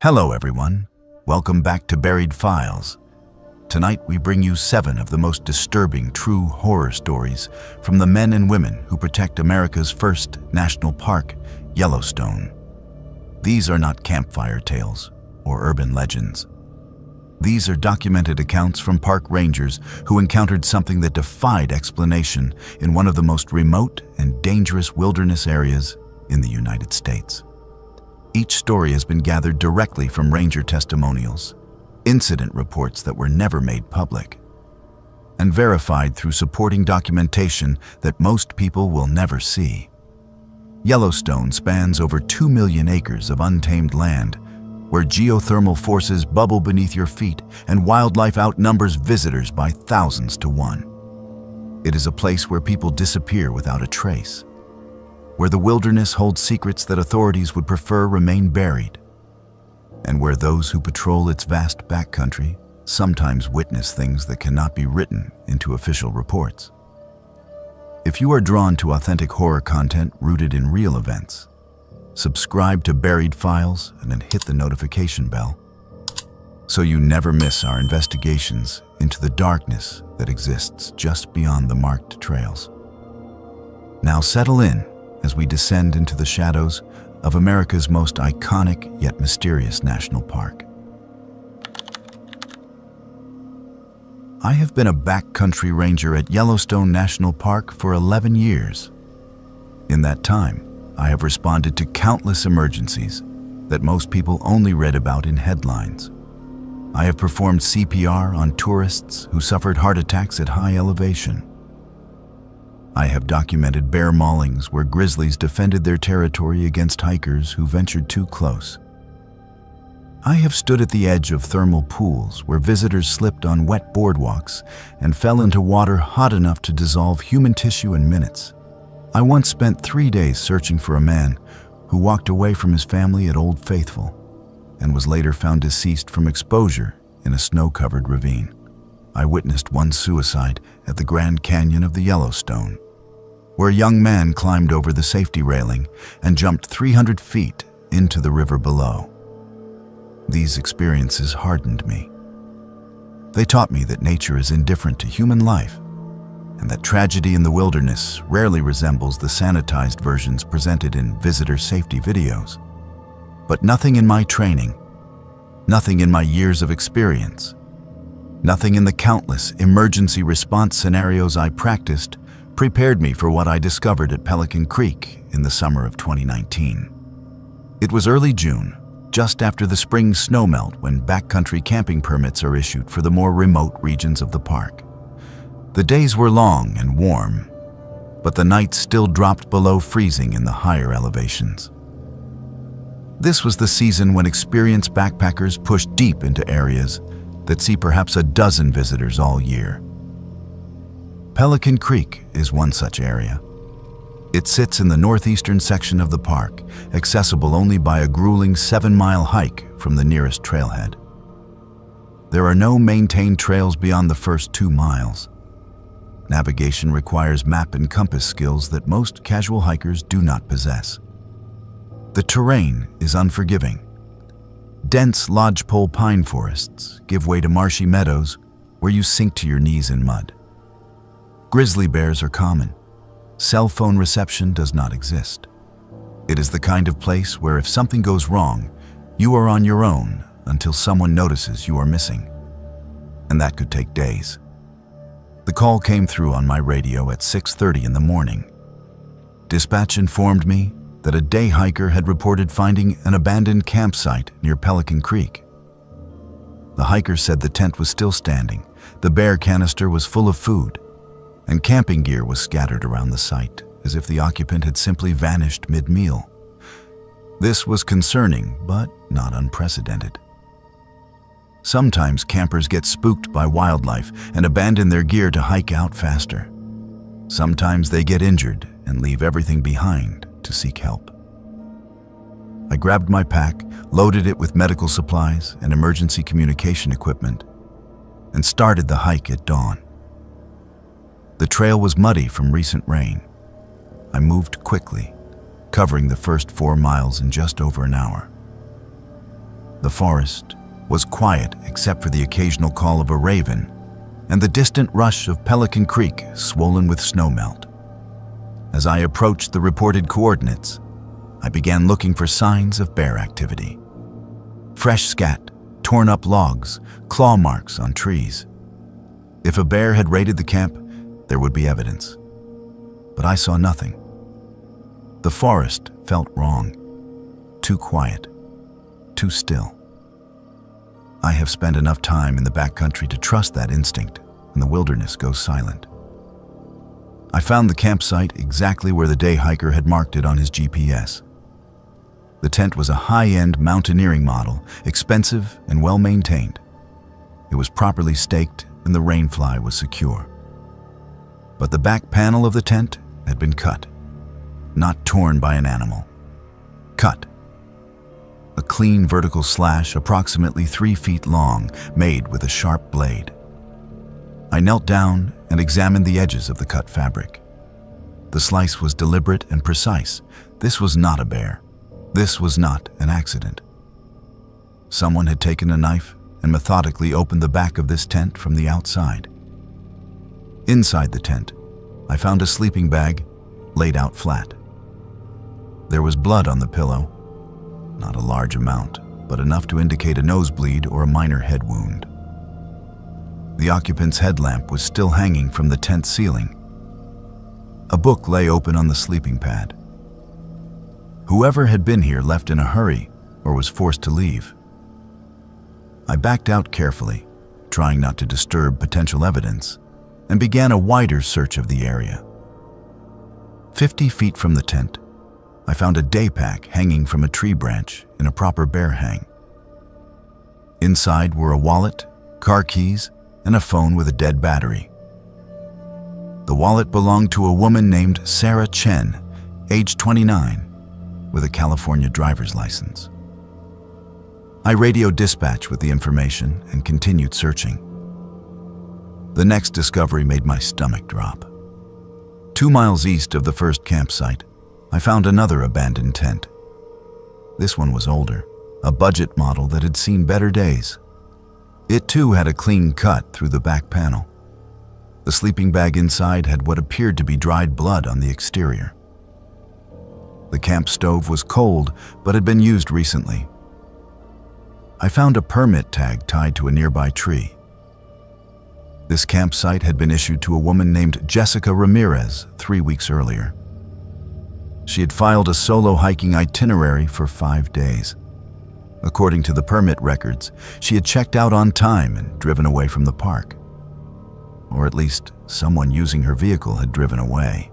Hello everyone, welcome back to Buried Files. Tonight we bring you 7 of the most disturbing true horror stories from the men and women who protect America's first national park, Yellowstone. These are not campfire tales or urban legends. These are documented accounts from park rangers who encountered something that defied explanation in one of the most remote and dangerous wilderness areas in the United States. Each story has been gathered directly from ranger testimonials, incident reports that were never made public, and verified through supporting documentation that most people will never see. Yellowstone spans over 2 million acres of untamed land, where geothermal forces bubble beneath your feet and wildlife outnumbers visitors by thousands to one. It is a place where people disappear without a trace, where the wilderness holds secrets that authorities would prefer remain buried, and where those who patrol its vast backcountry sometimes witness things that cannot be written into official reports. If you are drawn to authentic horror content rooted in real events, subscribe to Buried Files and then hit the notification bell so you never miss our investigations into the darkness that exists just beyond the marked trails. Now settle in as we descend into the shadows of America's most iconic yet mysterious national park. I have been a backcountry ranger at Yellowstone National Park for 11 years. In that time, I have responded to countless emergencies that most people only read about in headlines. I have performed CPR on tourists who suffered heart attacks at high elevation. I have documented bear maulings where grizzlies defended their territory against hikers who ventured too close. I have stood at the edge of thermal pools where visitors slipped on wet boardwalks and fell into water hot enough to dissolve human tissue in minutes. I once spent 3 days searching for a man who walked away from his family at Old Faithful and was later found deceased from exposure in a snow-covered ravine. I witnessed one suicide at the Grand Canyon of the Yellowstone, where a young man climbed over the safety railing and jumped 300 feet into the river below. These experiences hardened me. They taught me that nature is indifferent to human life, and that tragedy in the wilderness rarely resembles the sanitized versions presented in visitor safety videos. But nothing in my training, nothing in my years of experience, nothing in the countless emergency response scenarios I practiced prepared me for what I discovered at Pelican Creek in the summer of 2019. It was early June, just after the spring snowmelt when backcountry camping permits are issued for the more remote regions of the park. The days were long and warm, but the nights still dropped below freezing in the higher elevations. This was the season when experienced backpackers push deep into areas that see perhaps a dozen visitors all year. Pelican Creek is one such area. It sits in the northeastern section of the park, accessible only by a grueling 7-mile hike from the nearest trailhead. There are no maintained trails beyond the first 2 miles. Navigation requires map and compass skills that most casual hikers do not possess. The terrain is unforgiving. Dense lodgepole pine forests give way to marshy meadows where you sink to your knees in mud. Grizzly bears are common. Cell phone reception does not exist. It is the kind of place where if something goes wrong, you are on your own until someone notices you are missing. And that could take days. The call came through on my radio at 6:30 in the morning. Dispatch informed me that a day hiker had reported finding an abandoned campsite near Pelican Creek. The hiker said the tent was still standing, the bear canister was full of food, and camping gear was scattered around the site, as if the occupant had simply vanished mid-meal. This was concerning, but not unprecedented. Sometimes campers get spooked by wildlife and abandon their gear to hike out faster. Sometimes they get injured and leave everything behind to seek help. I grabbed my pack, loaded it with medical supplies and emergency communication equipment, and started the hike at dawn. The trail was muddy from recent rain. I moved quickly, covering the first 4 miles in just over an hour. The forest was quiet except for the occasional call of a raven and the distant rush of Pelican Creek swollen with snowmelt. As I approached the reported coordinates, I began looking for signs of bear activity. Fresh scat, torn up logs, claw marks on trees. If a bear had raided the camp, there would be evidence. But I saw nothing. The forest felt wrong. Too quiet. Too still. I have spent enough time in the backcountry to trust that instinct, and the wilderness goes silent. I found the campsite exactly where the day hiker had marked it on his GPS. The tent was a high-end mountaineering model, expensive and well-maintained. It was properly staked and the rainfly was secure. But the back panel of the tent had been cut, not torn by an animal. Cut. A clean vertical slash approximately 3 feet long, made with a sharp blade. I knelt down and examined the edges of the cut fabric. The slice was deliberate and precise. This was not a bear. This was not an accident. Someone had taken a knife and methodically opened the back of this tent from the outside. Inside the tent, I found a sleeping bag laid out flat. There was blood on the pillow, not a large amount, but enough to indicate a nosebleed or a minor head wound. The occupant's headlamp was still hanging from the tent ceiling. A book lay open on the sleeping pad. Whoever had been here left in a hurry or was forced to leave. I backed out carefully, trying not to disturb potential evidence, and began a wider search of the area. 50 feet from the tent, I found a day pack hanging from a tree branch in a proper bear hang. Inside were a wallet, car keys, and a phone with a dead battery. The wallet belonged to a woman named Sarah Chen, age 29, with a California driver's license. I radioed dispatch with the information and continued searching. The next discovery made my stomach drop. 2 miles east of the first campsite, I found another abandoned tent. This one was older, a budget model that had seen better days. It too had a clean cut through the back panel. The sleeping bag inside had what appeared to be dried blood on the exterior. The camp stove was cold, but had been used recently. I found a permit tag tied to a nearby tree. This campsite had been issued to a woman named Jessica Ramirez 3 weeks earlier. She had filed a solo hiking itinerary for 5 days. According to the permit records, she had checked out on time and driven away from the park. Or at least someone using her vehicle had driven away.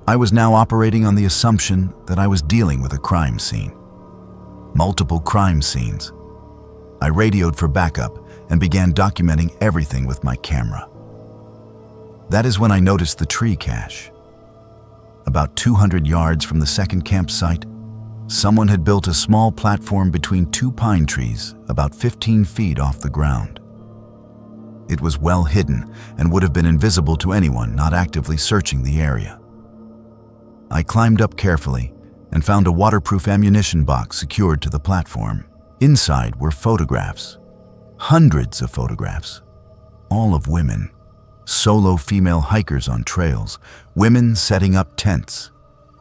I was now operating on the assumption that I was dealing with a crime scene. Multiple crime scenes. I radioed for backup and began documenting everything with my camera. That is when I noticed the tree cache. About 200 yards from the second campsite, someone had built a small platform between 2 pine trees about 15 feet off the ground. It was well hidden and would have been invisible to anyone not actively searching the area. I climbed up carefully and found a waterproof ammunition box secured to the platform. Inside were photographs, hundreds of photographs, all of women, solo female hikers on trails, women setting up tents,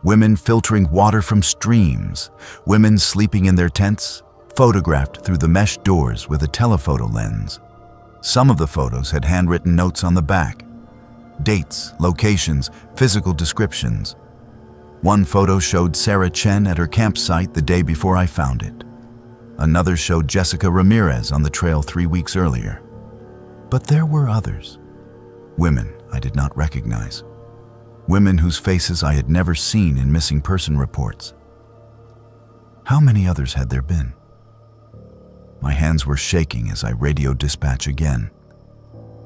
women filtering water from streams, women sleeping in their tents, photographed through the mesh doors with a telephoto lens. Some of the photos had handwritten notes on the back, dates, locations, physical descriptions. One photo showed Sarah Chen at her campsite the day before I found it. Another showed Jessica Ramirez on the trail 3 weeks earlier. But there were others. Women I did not recognize. Women whose faces I had never seen in missing person reports. How many others had there been? My hands were shaking as I radioed dispatch again.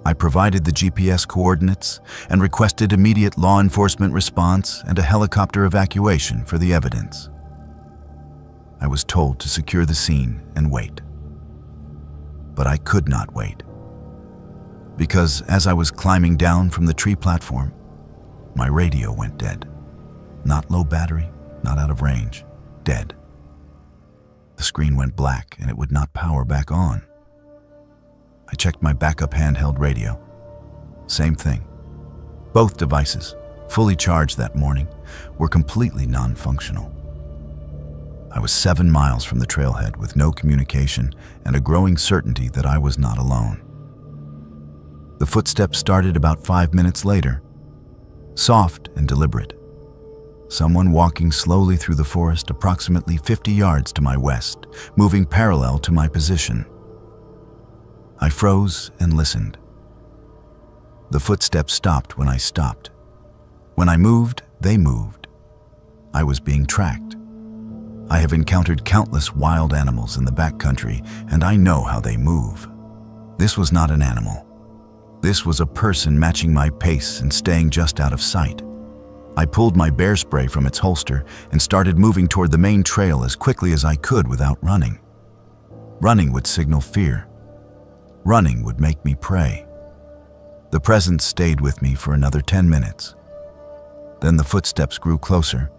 I provided the GPS coordinates and requested immediate law enforcement response and a helicopter evacuation for the evidence. I was told to secure the scene and wait. But I could not wait. Because as I was climbing down from the tree platform, my radio went dead. Not low battery, not out of range, dead. The screen went black and it would not power back on. I checked my backup handheld radio. Same thing. Both devices, fully charged that morning, were completely non-functional. I was 7 miles from the trailhead with no communication and a growing certainty that I was not alone. The footsteps started about 5 minutes later, soft and deliberate. Someone walking slowly through the forest approximately 50 yards to my west, moving parallel to my position. I froze and listened. The footsteps stopped when I stopped. When I moved, they moved. I was being tracked. I have encountered countless wild animals in the backcountry, and I know how they move. This was not an animal. This was a person matching my pace and staying just out of sight. I pulled my bear spray from its holster and started moving toward the main trail as quickly as I could without running. Running would signal fear. Running would make me pray. The presence stayed with me for another 10 minutes. Then the footsteps grew closer.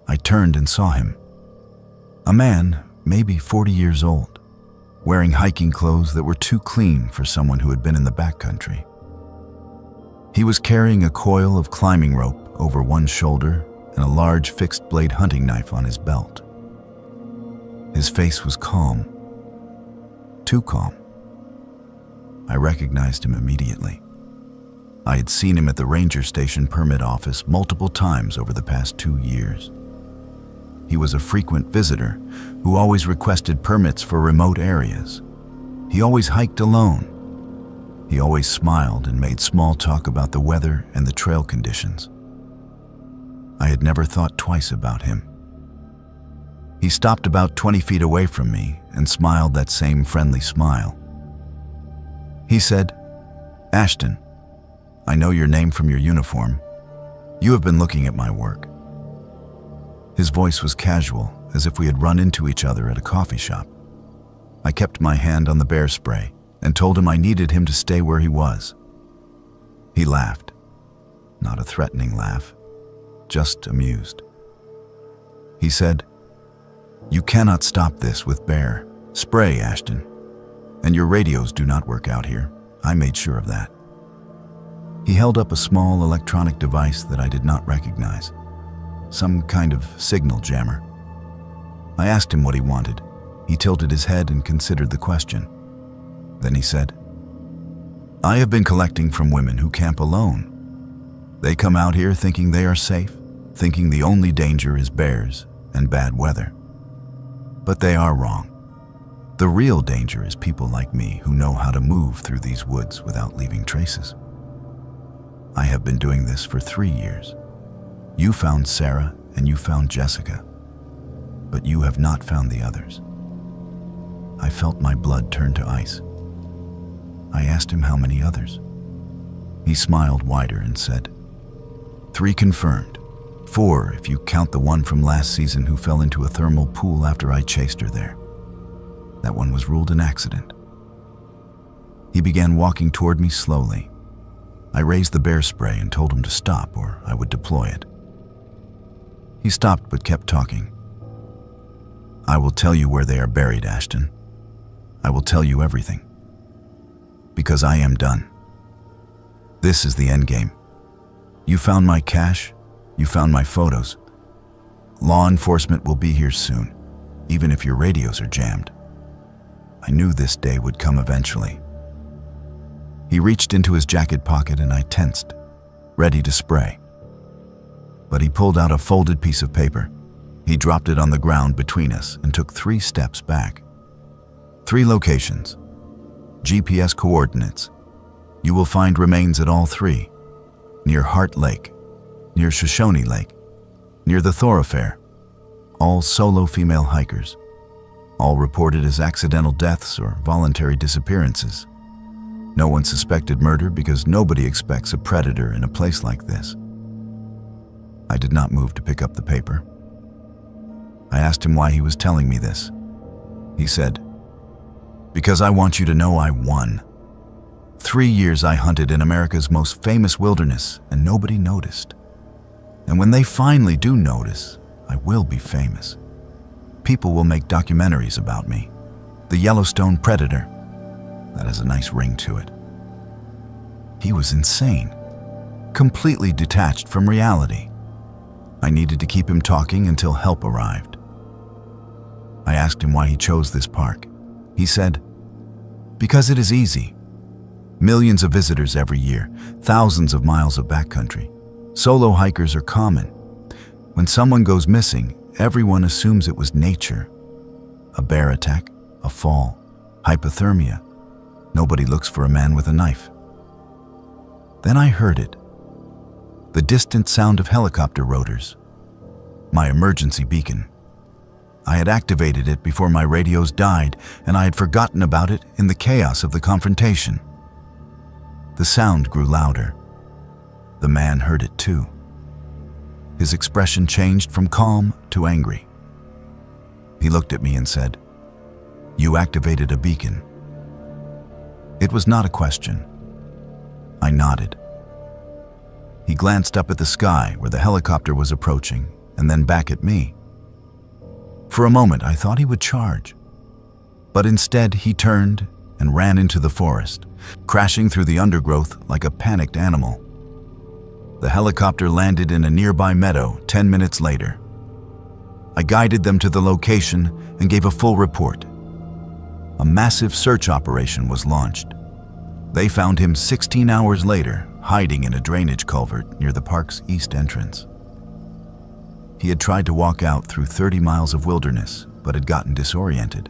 I turned and saw him. A man, maybe 40 years old, wearing hiking clothes that were too clean for someone who had been in the backcountry. He was carrying a coil of climbing rope over one shoulder and a large fixed-blade hunting knife on his belt. His face was calm. Too calm. I recognized him immediately. I had seen him at the ranger station permit office multiple times over the past 2 years. He was a frequent visitor who always requested permits for remote areas. He always hiked alone. He always smiled and made small talk about the weather and the trail conditions. I had never thought twice about him. He stopped about 20 feet away from me and smiled that same friendly smile. He said, "Ashton, I know your name from your uniform. You have been looking at my work." His voice was casual, as if we had run into each other at a coffee shop. I kept my hand on the bear spray and told him I needed him to stay where he was. He laughed. Not a threatening laugh, just amused. He said, "You cannot stop this with bear spray, Ashton. And your radios do not work out here. I made sure of that." He held up a small electronic device that I did not recognize, some kind of signal jammer. I asked him what he wanted. He tilted his head and considered the question. Then he said, "I have been collecting from women who camp alone. They come out here thinking they are safe, thinking the only danger is bears and bad weather. But they are wrong. The real danger is people like me who know how to move through these woods without leaving traces. I have been doing this for 3 years. You found Sarah and you found Jessica, but you have not found the others." I felt my blood turn to ice. I asked him how many others. He smiled wider and said, 3 confirmed. 4 if you count the one from last season who fell into a thermal pool after I chased her there. That one was ruled an accident." He began walking toward me slowly. I raised the bear spray and told him to stop or I would deploy it. He stopped but kept talking. "I will tell you where they are buried, Ashton. I will tell you everything. Because I am done. This is the end game. You found my cache. You found my photos. Law enforcement will be here soon, even if your radios are jammed. I knew this day would come eventually." He reached into his jacket pocket and I tensed, ready to spray. But he pulled out a folded piece of paper. He dropped it on the ground between us and took 3 steps back. 3 locations. GPS coordinates. You will find remains at all 3. Near Heart Lake, near Shoshone Lake, near the thoroughfare. All solo female hikers. All reported as accidental deaths or voluntary disappearances. No one suspected murder because nobody expects a predator in a place like this. I did not move to pick up the paper. I asked him why he was telling me this. He said, "Because I want you to know I won. 3 years I hunted in America's most famous wilderness and nobody noticed. And when they finally do notice, I will be famous. People will make documentaries about me. The Yellowstone Predator. That has a nice ring to it. He was insane, completely detached from reality. I needed to keep him talking until help arrived. I asked him why he chose this park. He said, "Because it is easy. Millions of visitors every year, thousands of miles of backcountry. Solo hikers are common. When someone goes missing, everyone assumes it was nature. A bear attack, a fall, hypothermia. Nobody looks for a man with a knife." Then I heard it. The distant sound of helicopter rotors. My emergency beacon. I had activated it before my radios died, and I had forgotten about it in the chaos of the confrontation. The sound grew louder. The man heard it too. His expression changed from calm to angry. He looked at me and said, "You activated a beacon." It was not a question. I nodded. He glanced up at the sky where the helicopter was approaching, and then back at me. For a moment, I thought he would charge. But instead, he turned and ran into the forest, crashing through the undergrowth like a panicked animal. The helicopter landed in a nearby meadow 10 minutes later. I guided them to the location and gave a full report. A massive search operation was launched. They found him 16 hours later, hiding in a drainage culvert near the park's east entrance. He had tried to walk out through 30 miles of wilderness, but had gotten disoriented.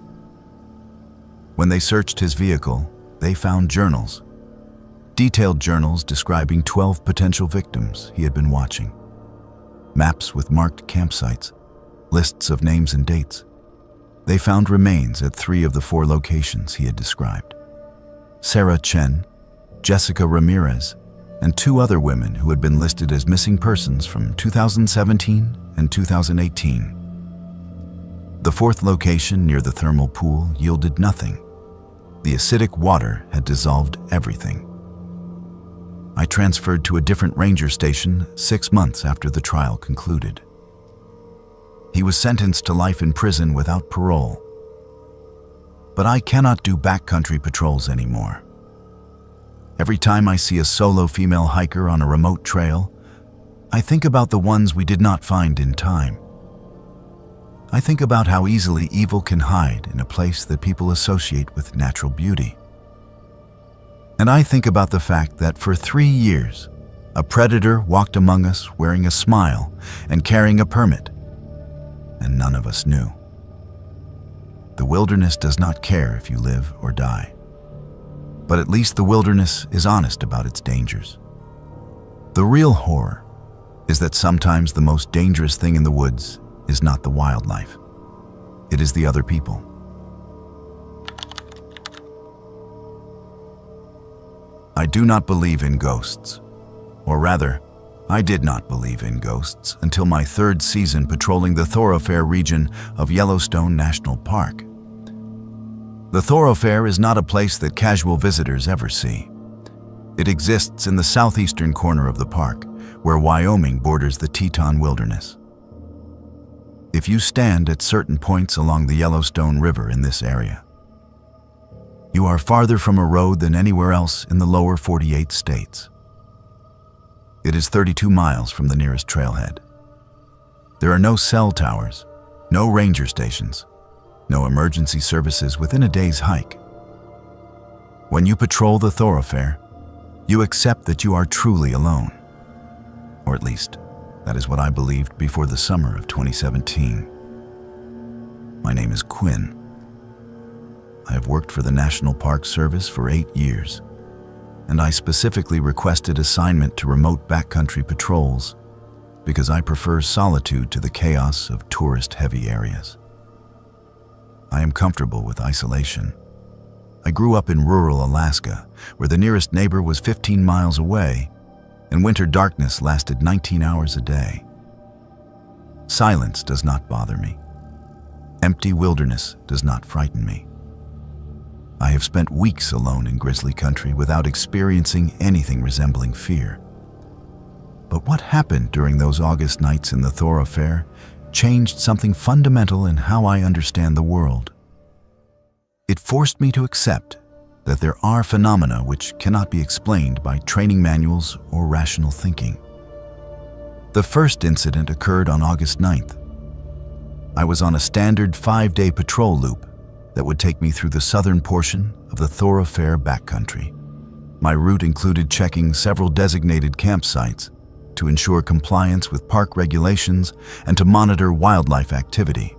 When they searched his vehicle, they found journals. Detailed journals describing 12 potential victims he had been watching. Maps with marked campsites, lists of names and dates. They found remains at 3 of the 4 locations he had described. Sarah Chen, Jessica Ramirez, and 2 other women who had been listed as missing persons from 2017 and 2018. The 4th location near the thermal pool yielded nothing. The acidic water had dissolved everything. I transferred to a different ranger station 6 months after the trial concluded. He was sentenced to life in prison without parole. But I cannot do backcountry patrols anymore. Every time I see a solo female hiker on a remote trail, I think about the ones we did not find in time. I think about how easily evil can hide in a place that people associate with natural beauty. And I think about the fact that for 3 years, a predator walked among us wearing a smile and carrying a permit, and none of us knew. The wilderness does not care if you live or die. But at least the wilderness is honest about its dangers. The real horror is that sometimes the most dangerous thing in the woods is not the wildlife. It is the other people. I do not believe in ghosts. Or rather, I did not believe in ghosts until my 3rd season patrolling the thoroughfare region of Yellowstone National Park. The thoroughfare is not a place that casual visitors ever see. It exists in the southeastern corner of the park, where Wyoming borders the Teton Wilderness. If you stand at certain points along the Yellowstone River in this area, you are farther from a road than anywhere else in the lower 48 states. It is 32 miles from the nearest trailhead. There are no cell towers, no ranger stations, no emergency services within a day's hike. When you patrol the thoroughfare, you accept that you are truly alone. Or at least, that is what I believed before the summer of 2017. My name is Quinn. I have worked for the National Park Service for 8 years, and I specifically requested assignment to remote backcountry patrols because I prefer solitude to the chaos of tourist-heavy areas. I am comfortable with isolation. I grew up in rural Alaska, where the nearest neighbor was 15 miles away, and winter darkness lasted 19 hours a day. Silence does not bother me. Empty wilderness does not frighten me. I have spent weeks alone in grizzly country without experiencing anything resembling fear. But what happened during those August nights in the thoroughfare changed something fundamental in how I understand the world. It forced me to accept that there are phenomena which cannot be explained by training manuals or rational thinking. The first incident occurred on August 9th. I was on a standard 5-day patrol loop that would take me through the southern portion of the thoroughfare backcountry. My route included checking several designated campsites to ensure compliance with park regulations and to monitor wildlife activity.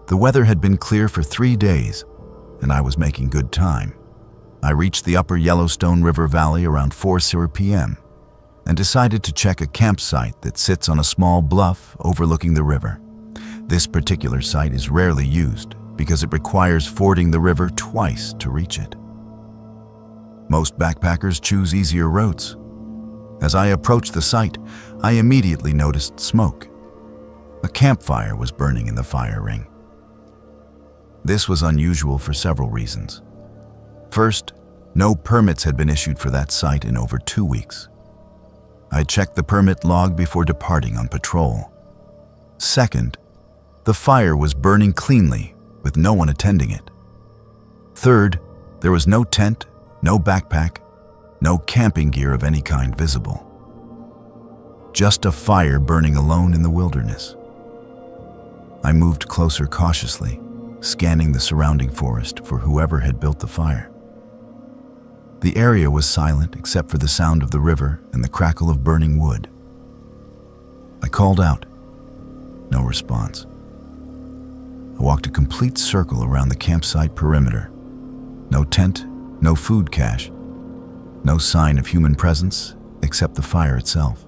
The weather had been clear for 3 days, and I was making good time. I reached the upper Yellowstone River Valley around 4 p.m. and decided to check a campsite that sits on a small bluff overlooking the river. This particular site is rarely used because it requires fording the river twice to reach it. Most backpackers choose easier routes. As I approached the site, I immediately noticed smoke. A campfire was burning in the fire ring. This was unusual for several reasons. First, no permits had been issued for that site in over 2 weeks. I checked the permit log before departing on patrol. Second, the fire was burning cleanly with no one attending it. Third, there was no tent, no backpack, no camping gear of any kind visible. Just a fire burning alone in the wilderness. I moved closer cautiously, scanning the surrounding forest for whoever had built the fire. The area was silent except for the sound of the river and the crackle of burning wood. I called out. No response. I walked a complete circle around the campsite perimeter. No tent, no food cache, no sign of human presence except the fire itself.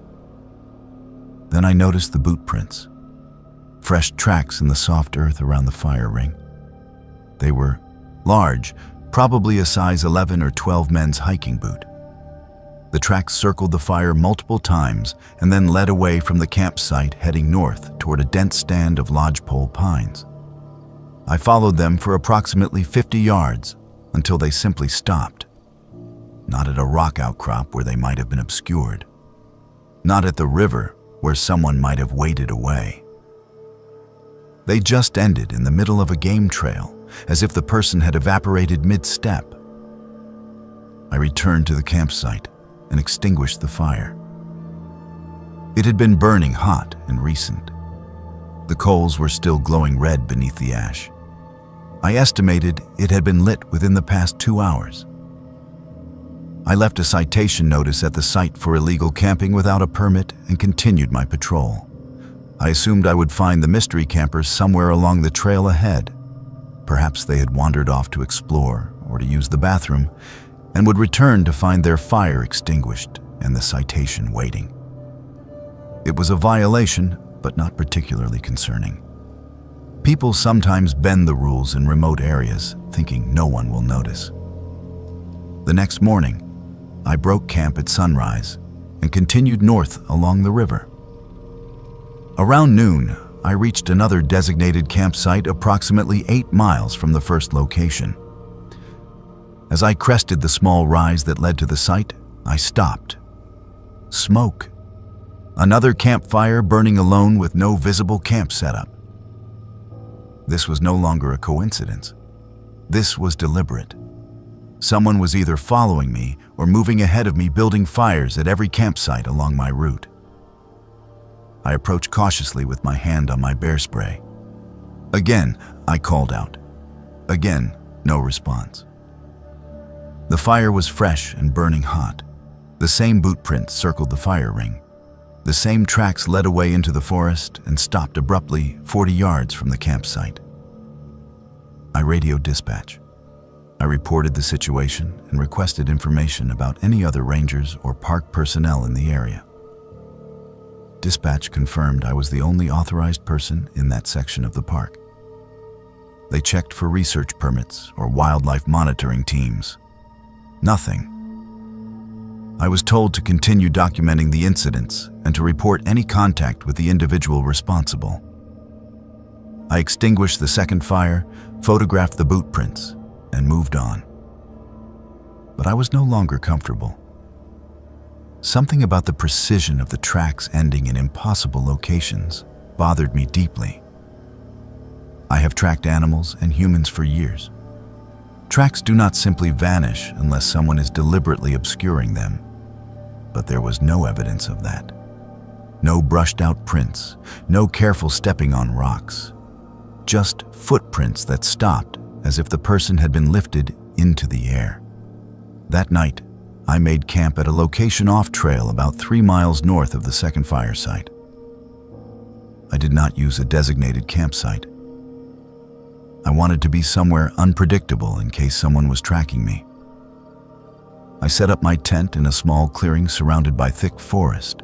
Then I noticed the boot prints, fresh tracks in the soft earth around the fire ring. They were large, probably a size 11 or 12 men's hiking boot. The tracks circled the fire multiple times and then led away from the campsite, heading north toward a dense stand of lodgepole pines. I followed them for approximately 50 yards until they simply stopped. Not at a rock outcrop where they might have been obscured. Not at the river where someone might have waded away. They just ended in the middle of a game trail, as if the person had evaporated mid-step. I returned to the campsite and extinguished the fire. It had been burning hot and recent. The coals were still glowing red beneath the ash. I estimated it had been lit within the past 2 hours. I left a citation notice at the site for illegal camping without a permit and continued my patrol. I assumed I would find the mystery campers somewhere along the trail ahead. Perhaps they had wandered off to explore or to use the bathroom and would return to find their fire extinguished and the citation waiting. It was a violation, but not particularly concerning. People sometimes bend the rules in remote areas, thinking no one will notice. The next morning, I broke camp at sunrise and continued north along the river. Around noon, I reached another designated campsite approximately 8 miles from the first location. As I crested the small rise that led to the site, I stopped. Smoke. Another campfire burning alone with no visible camp setup. This was no longer a coincidence. This was deliberate. Someone was either following me or moving ahead of me, building fires at every campsite along my route. I approached cautiously with my hand on my bear spray. Again, I called out. Again, no response. The fire was fresh and burning hot. The same boot prints circled the fire ring. The same tracks led away into the forest and stopped abruptly 40 yards from the campsite. I radioed dispatch. I reported the situation and requested information about any other rangers or park personnel in the area. Dispatch confirmed I was the only authorized person in that section of the park. They checked for research permits or wildlife monitoring teams. Nothing. I was told to continue documenting the incidents and to report any contact with the individual responsible. I extinguished the second fire, photographed the boot prints, and moved on. But I was no longer comfortable. Something about the precision of the tracks ending in impossible locations bothered me deeply. I have tracked animals and humans for years. Tracks do not simply vanish unless someone is deliberately obscuring them. But there was no evidence of that. No brushed-out prints, no careful stepping on rocks. Just footprints that stopped as if the person had been lifted into the air. That night, I made camp at a location off-trail about 3 miles north of the second fire site. I did not use a designated campsite. I wanted to be somewhere unpredictable in case someone was tracking me. I set up my tent in a small clearing surrounded by thick forest.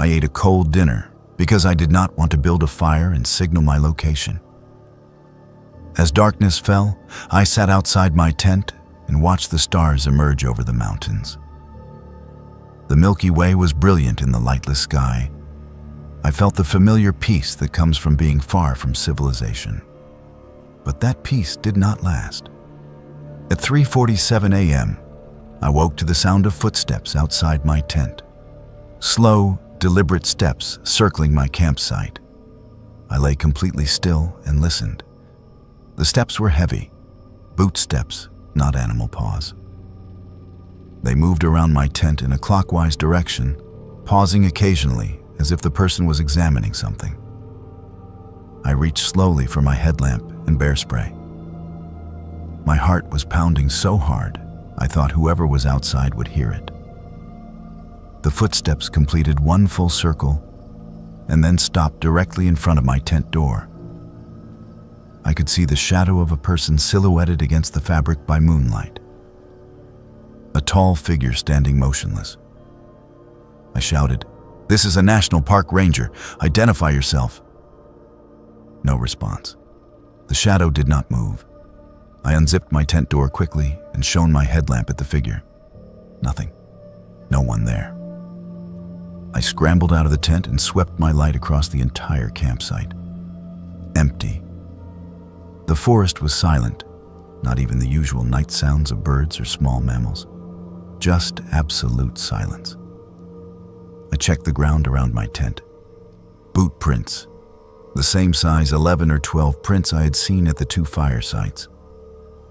I ate a cold dinner because I did not want to build a fire and signal my location. As darkness fell, I sat outside my tent and watched the stars emerge over the mountains. The Milky Way was brilliant in the lightless sky. I felt the familiar peace that comes from being far from civilization. But that peace did not last. At 3:47 a.m., I woke to the sound of footsteps outside my tent. Slow, deliberate steps circling my campsite. I lay completely still and listened. The steps were heavy, boot steps, not animal paws. They moved around my tent in a clockwise direction, pausing occasionally as if the person was examining something. I reached slowly for my headlamp and bear spray. My heart was pounding so hard, I thought whoever was outside would hear it. The footsteps completed one full circle and then stopped directly in front of my tent door. I could see the shadow of a person silhouetted against the fabric by moonlight. A tall figure standing motionless. I shouted, "This is a National Park Ranger. Identify yourself." No response. The shadow did not move. I unzipped my tent door quickly and shone my headlamp at the figure. Nothing. No one there. I scrambled out of the tent and swept my light across the entire campsite. Empty. The forest was silent, not even the usual night sounds of birds or small mammals. Just absolute silence. I checked the ground around my tent. Boot prints. The same size 11 or 12 prints I had seen at the 2 fire sites.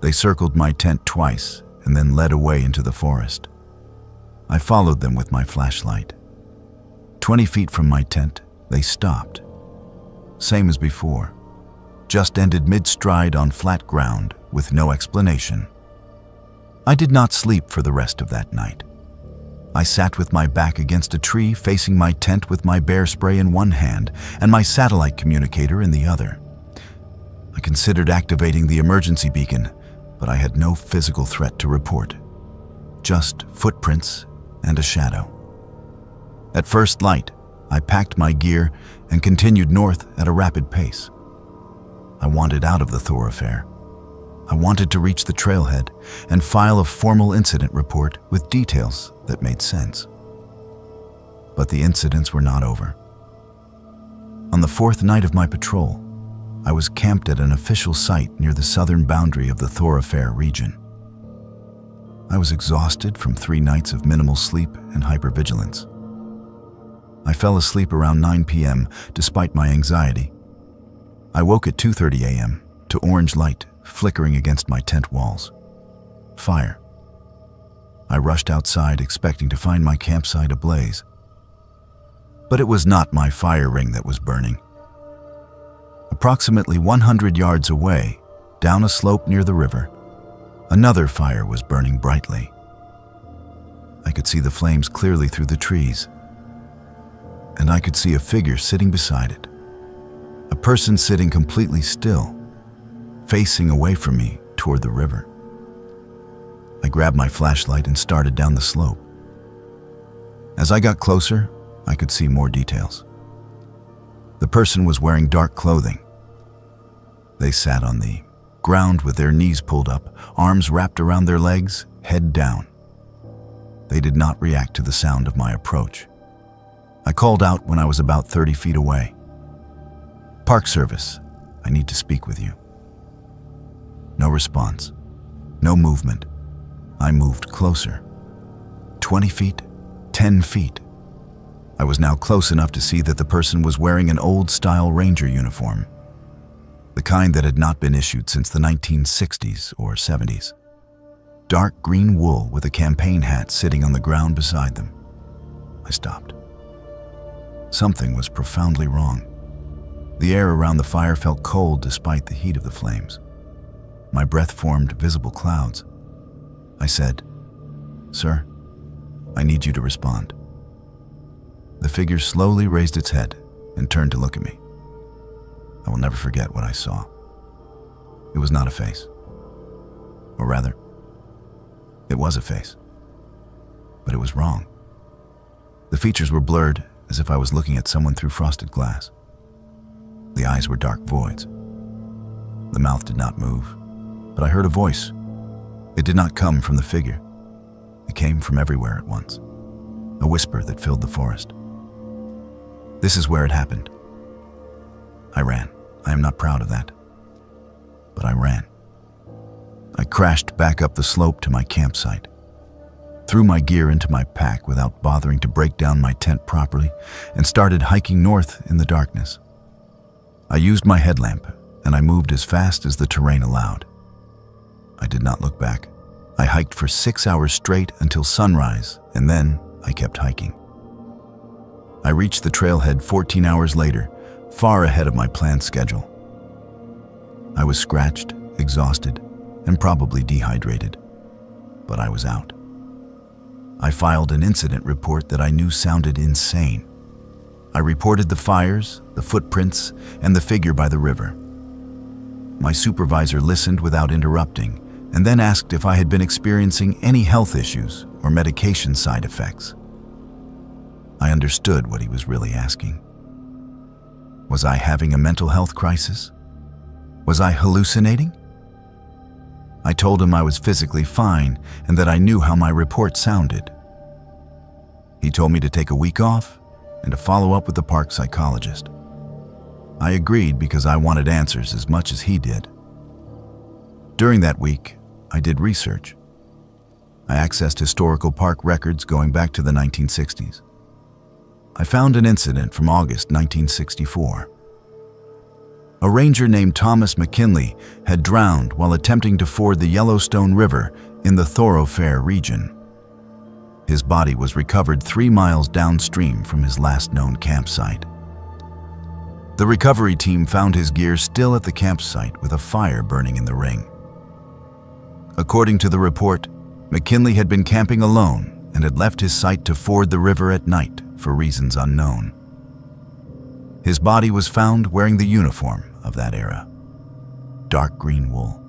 They circled my tent twice and then led away into the forest. I followed them with my flashlight. 20 feet from my tent, they stopped. Same as before. Just ended mid-stride on flat ground with no explanation. I did not sleep for the rest of that night. I sat with my back against a tree facing my tent with my bear spray in one hand and my satellite communicator in the other. I considered activating the emergency beacon, but I had no physical threat to report. Just footprints and a shadow. At first light, I packed my gear and continued north at a rapid pace. I wanted out of the thoroughfare. I wanted to reach the trailhead and file a formal incident report with details that made sense. But the incidents were not over. On the 4th night of my patrol, I was camped at an official site near the southern boundary of the thoroughfare region. I was exhausted from 3 nights of minimal sleep and hypervigilance. I fell asleep around 9 p.m. despite my anxiety. I woke at 2:30 a.m. to orange light flickering against my tent walls. Fire. I rushed outside expecting to find my campsite ablaze. But it was not my fire ring that was burning. Approximately 100 yards away, down a slope near the river, another fire was burning brightly. I could see the flames clearly through the trees, and I could see a figure sitting beside it. A person sitting completely still, facing away from me toward the river. I grabbed my flashlight and started down the slope. As I got closer, I could see more details. The person was wearing dark clothing. They sat on the ground with their knees pulled up, arms wrapped around their legs, head down. They did not react to the sound of my approach. I called out when I was about 30 feet away. "Park Service, I need to speak with you." No response, no movement. I moved closer. 20 feet, 10 feet. I was now close enough to see that the person was wearing an old-style ranger uniform. the kind that had not been issued since the 1960s or 70s. Dark green wool with a campaign hat sitting on the ground beside them. I stopped. Something was profoundly wrong. The air around the fire felt cold despite the heat of the flames. My breath formed visible clouds. I said, "Sir, I need you to respond." The figure slowly raised its head and turned to look at me. I will never forget what I saw. It was not a face. Or rather, it was a face. But it was wrong. The features were blurred, as if I was looking at someone through frosted glass. The eyes were dark voids. The mouth did not move, but I heard a voice. It did not come from the figure. It came from everywhere at once. A whisper that filled the forest. This is where it happened. I ran. I am not proud of that. But I ran. I crashed back up the slope to my campsite, threw my gear into my pack without bothering to break down my tent properly, and started hiking north in the darkness. I used my headlamp, and I moved as fast as the terrain allowed. I did not look back. I hiked for 6 hours straight until sunrise, and then I kept hiking. I reached the trailhead 14 hours later, far ahead of my planned schedule. I was scratched, exhausted, and probably dehydrated, but I was out. I filed an incident report that I knew sounded insane. I reported the fires, the footprints, and the figure by the river. My supervisor listened without interrupting, and then asked if I had been experiencing any health issues or medication side effects. I understood what he was really asking. Was I having a mental health crisis? Was I hallucinating? I told him I was physically fine and that I knew how my report sounded. He told me to take a week off and to follow up with the park psychologist. I agreed because I wanted answers as much as he did. During that week, I did research. I accessed historical park records going back to the 1960s. I found an incident from August 1964. A ranger named Thomas McKinley had drowned while attempting to ford the Yellowstone River in the Thoroughfare region. His body was recovered 3 miles downstream from his last known campsite. The recovery team found his gear still at the campsite with a fire burning in the ring. According to the report, McKinley had been camping alone and had left his site to ford the river at night for reasons unknown. His body was found wearing the uniform of that era, dark green wool.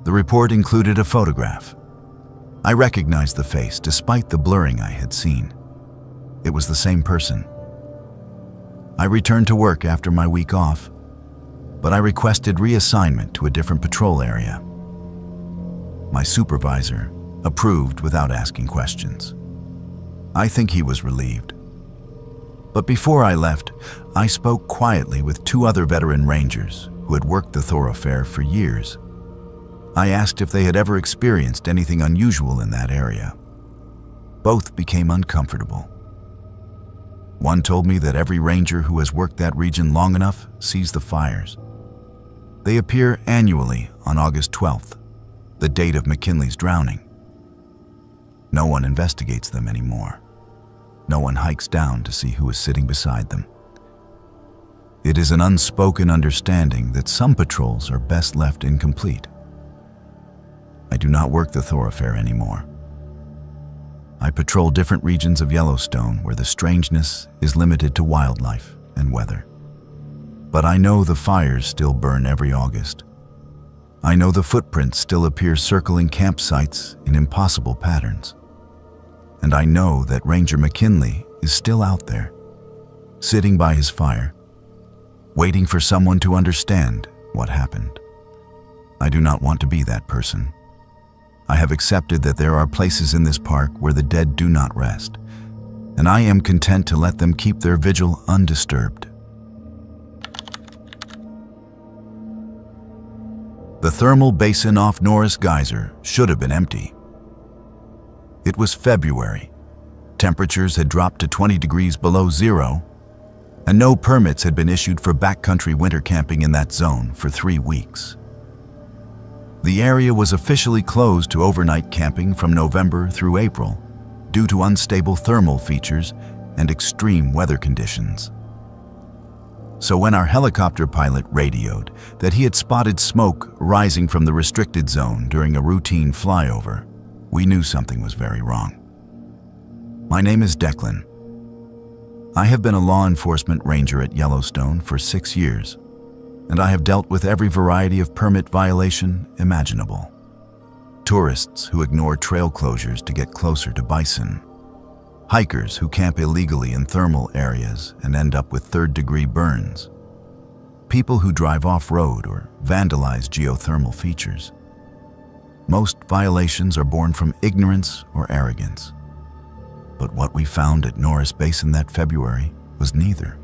The report included a photograph. I recognized the face despite the blurring I had seen. It was the same person. I returned to work after my week off, but I requested reassignment to a different patrol area. My supervisor approved without asking questions. I think he was relieved. But before I left, I spoke quietly with 2 other veteran rangers who had worked the thoroughfare for years. I asked if they had ever experienced anything unusual in that area. Both became uncomfortable. One told me that every ranger who has worked that region long enough sees the fires. They appear annually on August 12th, the date of McKinley's drowning. No one investigates them anymore. No one hikes down to see who is sitting beside them. It is an unspoken understanding that some patrols are best left incomplete. I do not work the thoroughfare anymore. I patrol different regions of Yellowstone where the strangeness is limited to wildlife and weather. But I know the fires still burn every August. I know the footprints still appear circling campsites in impossible patterns. And I know that Ranger McKinley is still out there, sitting by his fire, waiting for someone to understand what happened. I do not want to be that person. I have accepted that there are places in this park where the dead do not rest, and I am content to let them keep their vigil undisturbed. The thermal basin off Norris Geyser should have been empty. It was February. Temperatures had dropped to 20 degrees below zero, and no permits had been issued for backcountry winter camping in that zone for 3 weeks. The area was officially closed to overnight camping from November through April due to unstable thermal features and extreme weather conditions. So when our helicopter pilot radioed that he had spotted smoke rising from the restricted zone during a routine flyover, we knew something was very wrong. My name is Declan. I have been a law enforcement ranger at Yellowstone for 6 years, and I have dealt with every variety of permit violation imaginable. Tourists who ignore trail closures to get closer to bison, hikers who camp illegally in thermal areas and end up with third-degree burns, people who drive off-road or vandalize geothermal features. Most violations are born from ignorance or arrogance. But what we found at Norris Basin that February was neither.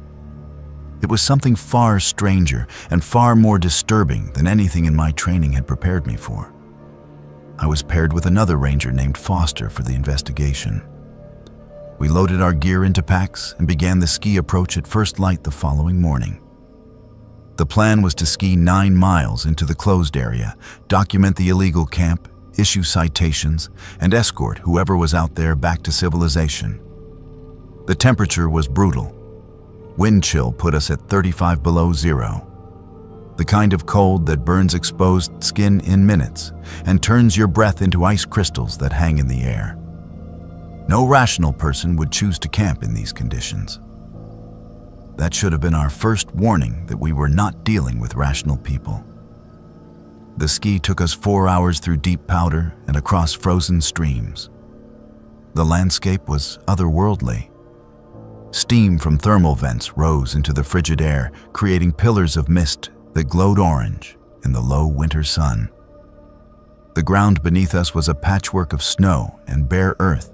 It was something far stranger and far more disturbing than anything in my training had prepared me for. I was paired with another ranger named Foster for the investigation. We loaded our gear into packs and began the ski approach at first light the following morning. The plan was to ski 9 miles into the closed area, document the illegal camp, issue citations, and escort whoever was out there back to civilization. The temperature was brutal. Wind chill put us at 35 below zero. The kind of cold that burns exposed skin in minutes and turns your breath into ice crystals that hang in the air. No rational person would choose to camp in these conditions. That should have been our first warning that we were not dealing with rational people. The ski took us 4 hours through deep powder and across frozen streams. The landscape was otherworldly. Steam from thermal vents rose into the frigid air, creating pillars of mist that glowed orange in the low winter sun. The ground beneath us was a patchwork of snow and bare earth,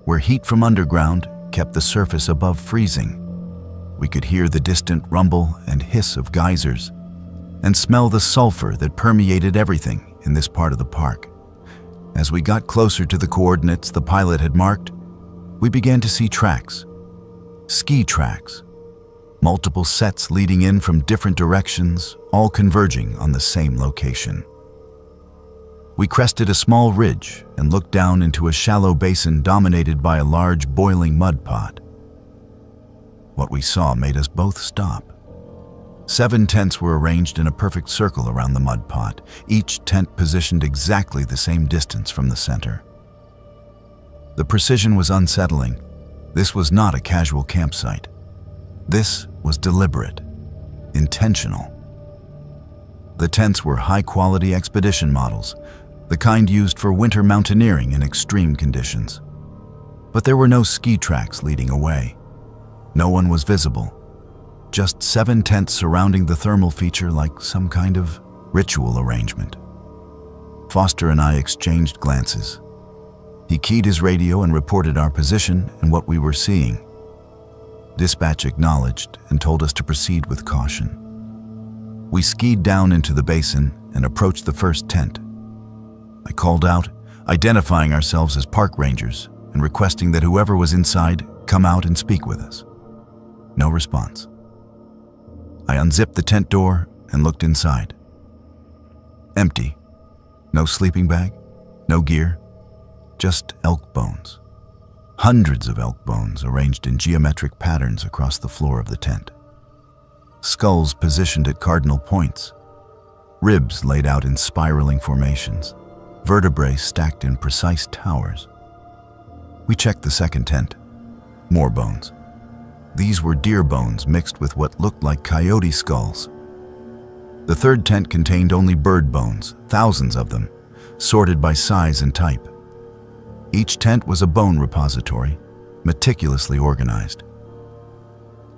where heat from underground kept the surface above freezing. We could hear the distant rumble and hiss of geysers, and smell the sulfur that permeated everything in this part of the park. As we got closer to the coordinates the pilot had marked, we began to see tracks. Ski tracks. Multiple sets leading in from different directions, all converging on the same location. We crested a small ridge and looked down into a shallow basin dominated by a large boiling mud pot. What we saw made us both stop. 7 tents were arranged in a perfect circle around the mud pot, each tent positioned exactly the same distance from the center. The precision was unsettling. This was not a casual campsite. This was deliberate, intentional. The tents were high-quality expedition models, the kind used for winter mountaineering in extreme conditions. But there were no ski tracks leading away. No one was visible. Just 7 tents surrounding the thermal feature like some kind of ritual arrangement. Foster and I exchanged glances. He keyed his radio and reported our position and what we were seeing. Dispatch acknowledged and told us to proceed with caution. We skied down into the basin and approached the first tent. I called out, identifying ourselves as park rangers and requesting that whoever was inside come out and speak with us. No response. I unzipped the tent door and looked inside. Empty. No sleeping bag, no gear, just elk bones. Hundreds of elk bones arranged in geometric patterns across the floor of the tent. Skulls positioned at cardinal points. Ribs laid out in spiraling formations. Vertebrae stacked in precise towers. We checked the second tent. More bones. These were deer bones mixed with what looked like coyote skulls. The third tent contained only bird bones, thousands of them, sorted by size and type. Each tent was a bone repository, meticulously organized.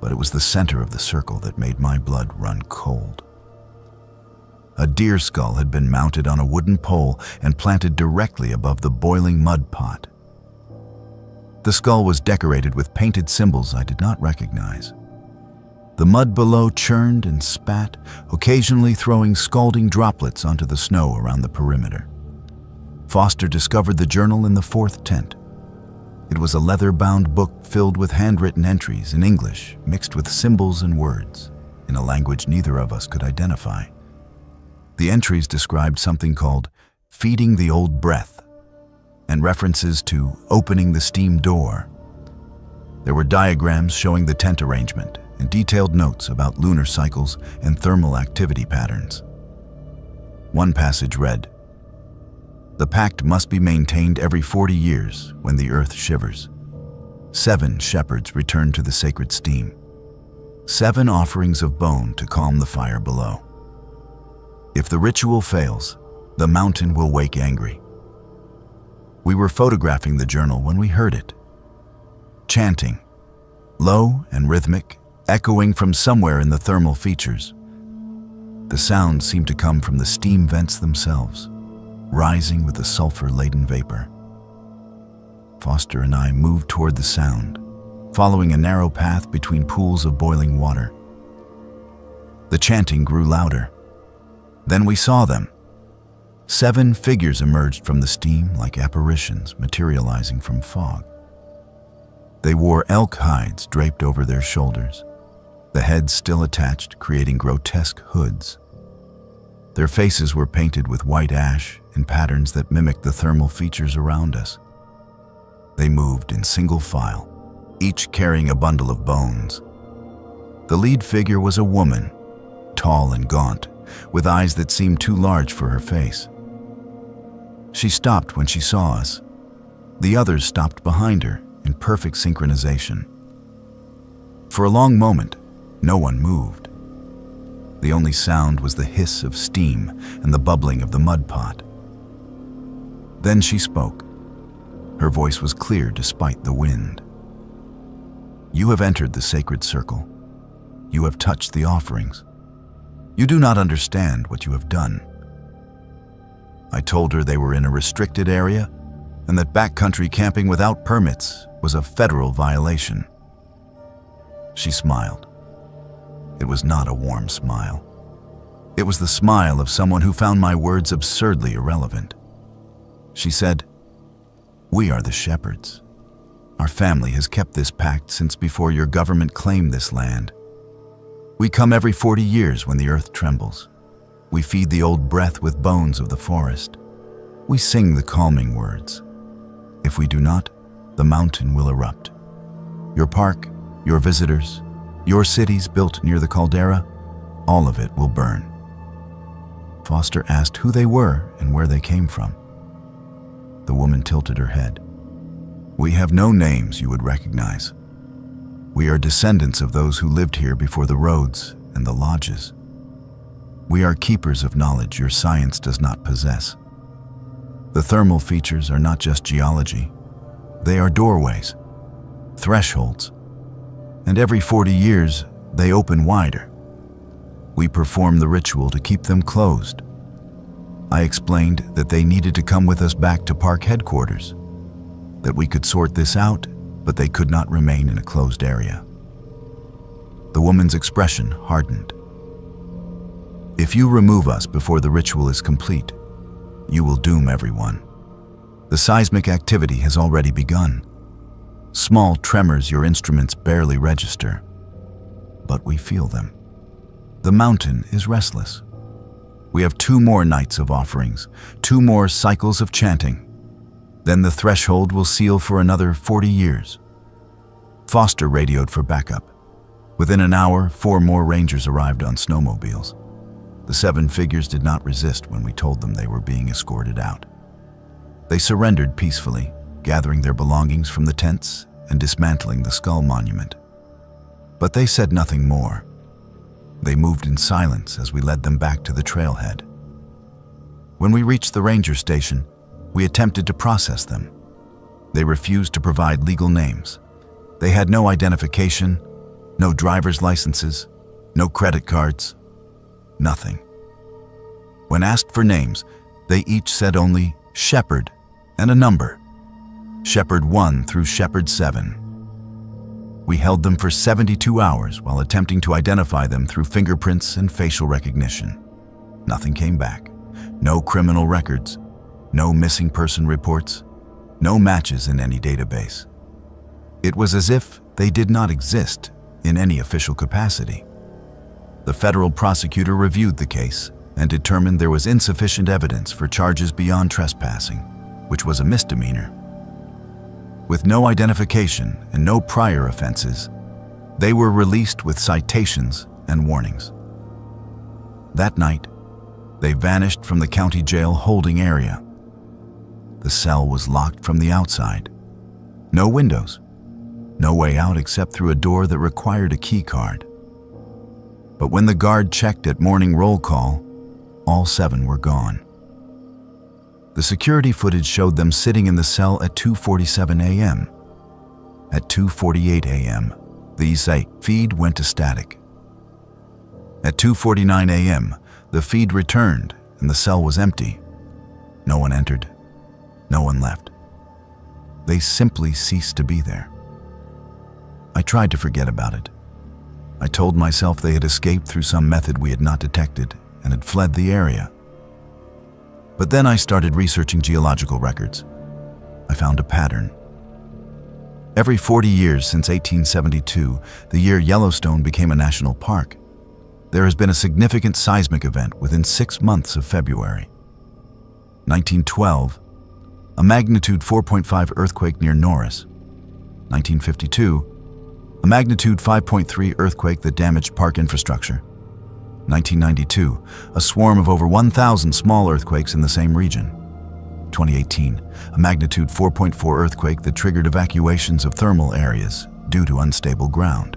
But it was the center of the circle that made my blood run cold. A deer skull had been mounted on a wooden pole and planted directly above the boiling mud pot. The skull was decorated with painted symbols I did not recognize. The mud below churned and spat, occasionally throwing scalding droplets onto the snow around the perimeter. Foster discovered the journal in the fourth tent. It was a leather-bound book filled with handwritten entries in English, mixed with symbols and words, in a language neither of us could identify. The entries described something called feeding the old breath, and references to opening the steam door. There were diagrams showing the tent arrangement and detailed notes about lunar cycles and thermal activity patterns. One passage read, "The pact must be maintained every 40 years when the earth shivers. 7 shepherds return to the sacred steam. 7 offerings of bone to calm the fire below. If the ritual fails, the mountain will wake angry." We were photographing the journal when we heard it. Chanting, low and rhythmic, echoing from somewhere in the thermal features. The sound seemed to come from the steam vents themselves, rising with the sulfur-laden vapor. Foster and I moved toward the sound, following a narrow path between pools of boiling water. The chanting grew louder. Then we saw them. 7 figures emerged from the steam like apparitions materializing from fog. They wore elk hides draped over their shoulders, the heads still attached, creating grotesque hoods. Their faces were painted with white ash in patterns that mimicked the thermal features around us. They moved in single file, each carrying a bundle of bones. The lead figure was a woman, tall and gaunt, with eyes that seemed too large for her face. She stopped when she saw us. The others stopped behind her in perfect synchronization. For a long moment, no one moved. The only sound was the hiss of steam and the bubbling of the mud pot. Then she spoke. Her voice was clear despite the wind. "You have entered the sacred circle. You have touched the offerings. You do not understand what you have done." I told her they were in a restricted area and that backcountry camping without permits was a federal violation. She smiled. It was not a warm smile. It was the smile of someone who found my words absurdly irrelevant. She said, "We are the shepherds. Our family has kept this pact since before your government claimed this land. We come every 40 years when the earth trembles. We feed the old breath with bones of the forest. We sing the calming words. If we do not, the mountain will erupt. Your park, your visitors, your cities built near the caldera, all of it will burn." Foster asked who they were and where they came from. The woman tilted her head. "We have no names you would recognize. We are descendants of those who lived here before the roads and the lodges. We are keepers of knowledge your science does not possess. The thermal features are not just geology. They are doorways, thresholds, and every 40 years they open wider. We perform the ritual to keep them closed." I explained that they needed to come with us back to park headquarters, that we could sort this out, but they could not remain in a closed area. The woman's expression hardened. "If you remove us before the ritual is complete, you will doom everyone. The seismic activity has already begun. Small tremors your instruments barely register, but we feel them. The mountain is restless. We have 2 more nights of offerings, 2 more cycles of chanting. Then the threshold will seal for another 40 years. Foster radioed for backup. Within an hour, 4 more rangers arrived on snowmobiles. The 7 figures did not resist when we told them they were being escorted out. They surrendered peacefully, gathering their belongings from the tents and dismantling the skull monument. But they said nothing more. They moved in silence as we led them back to the trailhead. When we reached the ranger station, we attempted to process them. They refused to provide legal names. They had no identification, no driver's licenses, no credit cards, nothing. When asked for names, they each said only Shepherd and a number, Shepherd 1 through Shepherd 7. We held them for 72 hours while attempting to identify them through fingerprints and facial recognition. Nothing came back. No criminal records, no missing person reports, no matches in any database. It was as if they did not exist in any official capacity. The federal prosecutor reviewed the case and determined there was insufficient evidence for charges beyond trespassing, which was a misdemeanor. With no identification and no prior offenses, they were released with citations and warnings. That night, they vanished from the county jail holding area. The cell was locked from the outside. No windows, no way out except through a door that required a key card. But when the guard checked at morning roll call, all 7 were gone. The security footage showed them sitting in the cell at 2:47 a.m. At 2:48 a.m., the feed went to static. At 2:49 a.m., the feed returned and the cell was empty. No one entered, no one left. They simply ceased to be there. I tried to forget about it. I told myself they had escaped through some method we had not detected and had fled the area. But then I started researching geological records. I found a pattern. Every 40 years since 1872, the year Yellowstone became a national park, there has been a significant seismic event within 6 months of February. 1912, a magnitude 4.5 earthquake near Norris. 1952, a magnitude 5.3 earthquake that damaged park infrastructure. 1992, a swarm of over 1,000 small earthquakes in the same region. 2018, a magnitude 4.4 earthquake that triggered evacuations of thermal areas due to unstable ground.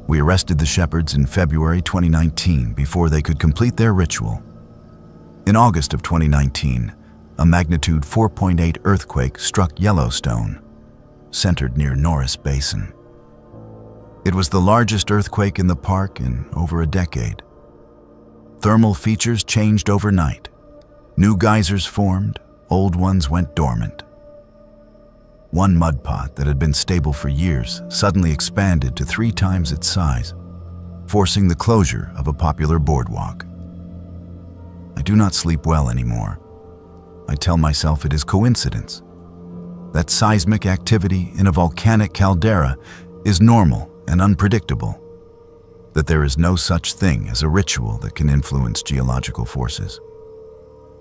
We arrested the shepherds in February 2019 before they could complete their ritual. In August of 2019, a magnitude 4.8 earthquake struck Yellowstone, centered near Norris Basin. It was the largest earthquake in the park in over a decade. Thermal features changed overnight. New geysers formed, old ones went dormant. One mud pot that had been stable for years suddenly expanded to 3 times its size, forcing the closure of a popular boardwalk. I do not sleep well anymore. I tell myself it is coincidence. That seismic activity in a volcanic caldera is normal and unpredictable, that there is no such thing as a ritual that can influence geological forces.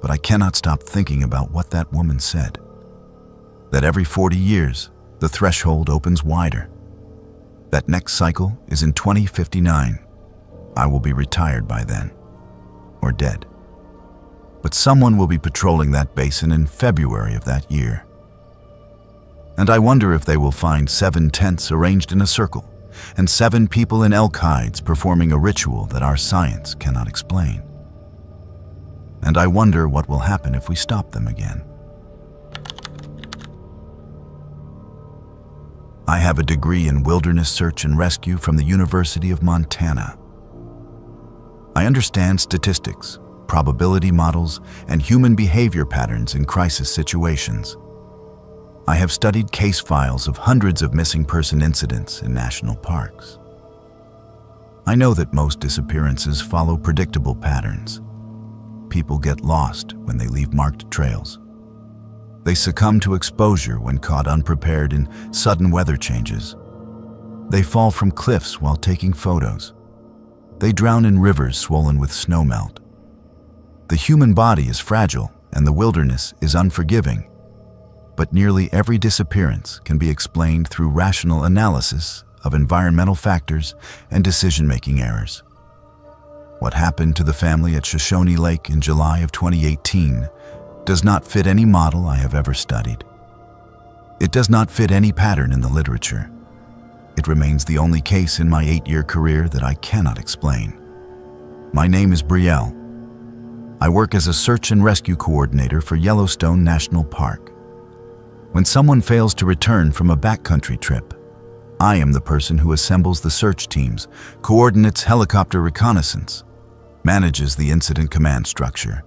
But I cannot stop thinking about what that woman said, that every 40 years, the threshold opens wider. That next cycle is in 2059. I will be retired by then, or dead. But someone will be patrolling that basin in February of that year. And I wonder if they will find 7 tents arranged in a circle, and 7 people in elk hides performing a ritual that our science cannot explain. And I wonder what will happen if we stop them again. I have a degree in wilderness search and rescue from the University of Montana. I understand statistics, probability models, and human behavior patterns in crisis situations. I have studied case files of hundreds of missing person incidents in national parks. I know that most disappearances follow predictable patterns. People get lost when they leave marked trails. They succumb to exposure when caught unprepared in sudden weather changes. They fall from cliffs while taking photos. They drown in rivers swollen with snowmelt. The human body is fragile and the wilderness is unforgiving. But nearly every disappearance can be explained through rational analysis of environmental factors and decision-making errors. What happened to the family at Shoshone Lake in July of 2018 does not fit any model I have ever studied. It does not fit any pattern in the literature. It remains the only case in my 8-year career that I cannot explain. My name is Brielle. I work as a search and rescue coordinator for Yellowstone National Park. When someone fails to return from a backcountry trip, I am the person who assembles the search teams, coordinates helicopter reconnaissance, manages the incident command structure,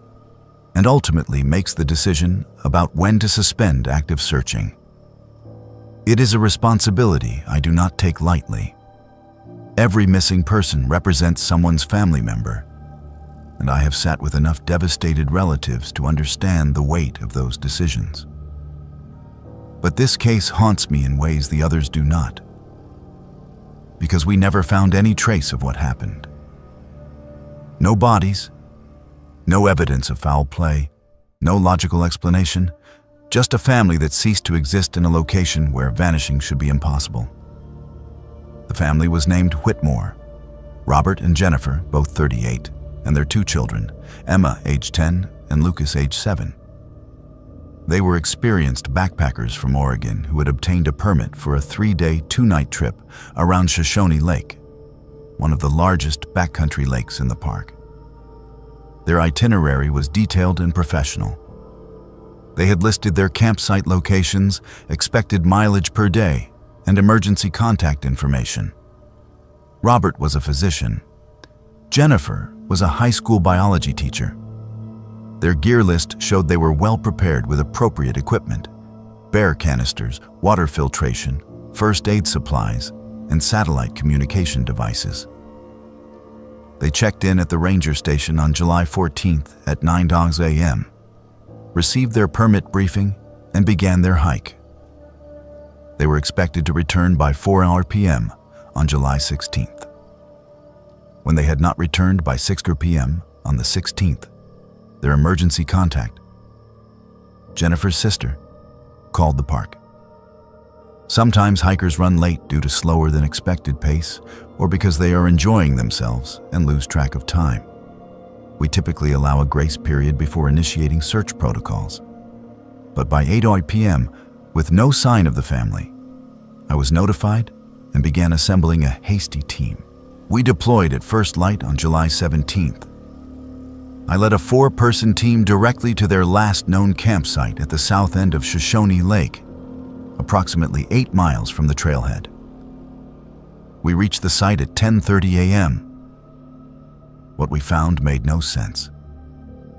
and ultimately makes the decision about when to suspend active searching. It is a responsibility I do not take lightly. Every missing person represents someone's family member, and I have sat with enough devastated relatives to understand the weight of those decisions. But this case haunts me in ways the others do not, because we never found any trace of what happened. No bodies, no evidence of foul play, no logical explanation, just a family that ceased to exist in a location where vanishing should be impossible. The family was named Whitmore. Robert and Jennifer, both 38, and their 2 children, Emma, age 10, and Lucas, age 7. They were experienced backpackers from Oregon who had obtained a permit for a 3-day, 2-night trip around Shoshone Lake, one of the largest backcountry lakes in the park. Their itinerary was detailed and professional. They had listed their campsite locations, expected mileage per day, and emergency contact information. Robert was a physician. Jennifer was a high school biology teacher. Their gear list showed they were well prepared with appropriate equipment: bear canisters, water filtration, first aid supplies, and satellite communication devices. They checked in at the ranger station on July 14th at 9 a.m., received their permit briefing, and began their hike. They were expected to return by 4 p.m. on July 16th. When they had not returned by 6 p.m. on the 16th, their emergency contact, Jennifer's sister, called the park. Sometimes hikers run late due to slower than expected pace or because they are enjoying themselves and lose track of time. We typically allow a grace period before initiating search protocols. But by 8 p.m., with no sign of the family, I was notified and began assembling a hasty team. We deployed at first light on July 17th. I led a 4-person team directly to their last known campsite at the south end of Shoshone Lake, approximately 8 miles from the trailhead. We reached the site at 10:30 a.m. What we found made no sense.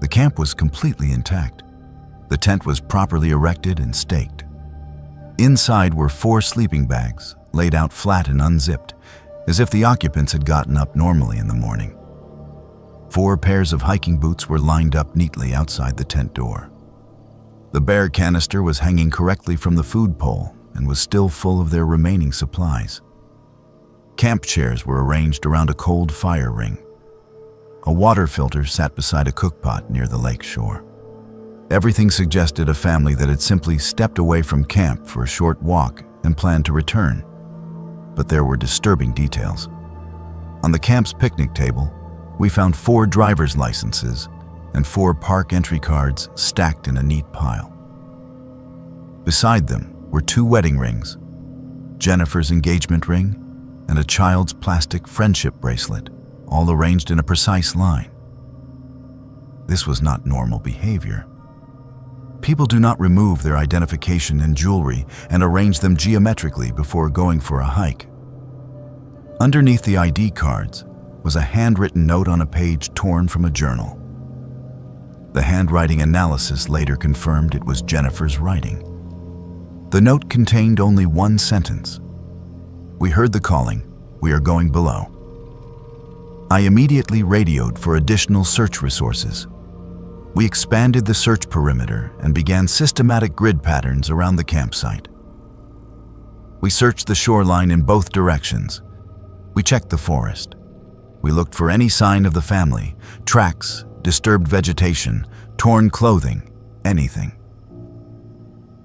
The camp was completely intact. The tent was properly erected and staked. Inside were 4 sleeping bags, laid out flat and unzipped, as if the occupants had gotten up normally in the morning. 4 pairs of hiking boots were lined up neatly outside the tent door. The bear canister was hanging correctly from the food pole and was still full of their remaining supplies. Camp chairs were arranged around a cold fire ring. A water filter sat beside a cookpot near the lake shore. Everything suggested a family that had simply stepped away from camp for a short walk and planned to return. But there were disturbing details. On the camp's picnic table, we found 4 driver's licenses and 4 park entry cards stacked in a neat pile. Beside them were 2 wedding rings, Jennifer's engagement ring, and a child's plastic friendship bracelet, all arranged in a precise line. This was not normal behavior. People do not remove their identification and jewelry and arrange them geometrically before going for a hike. Underneath the ID cards was a handwritten note on a page torn from a journal. The handwriting analysis later confirmed it was Jennifer's writing. The note contained only 1 sentence. "We heard the calling. We are going below." I immediately radioed for additional search resources. We expanded the search perimeter and began systematic grid patterns around the campsite. We searched the shoreline in both directions. We checked the forest. We looked for any sign of the family, tracks, disturbed vegetation, torn clothing, anything.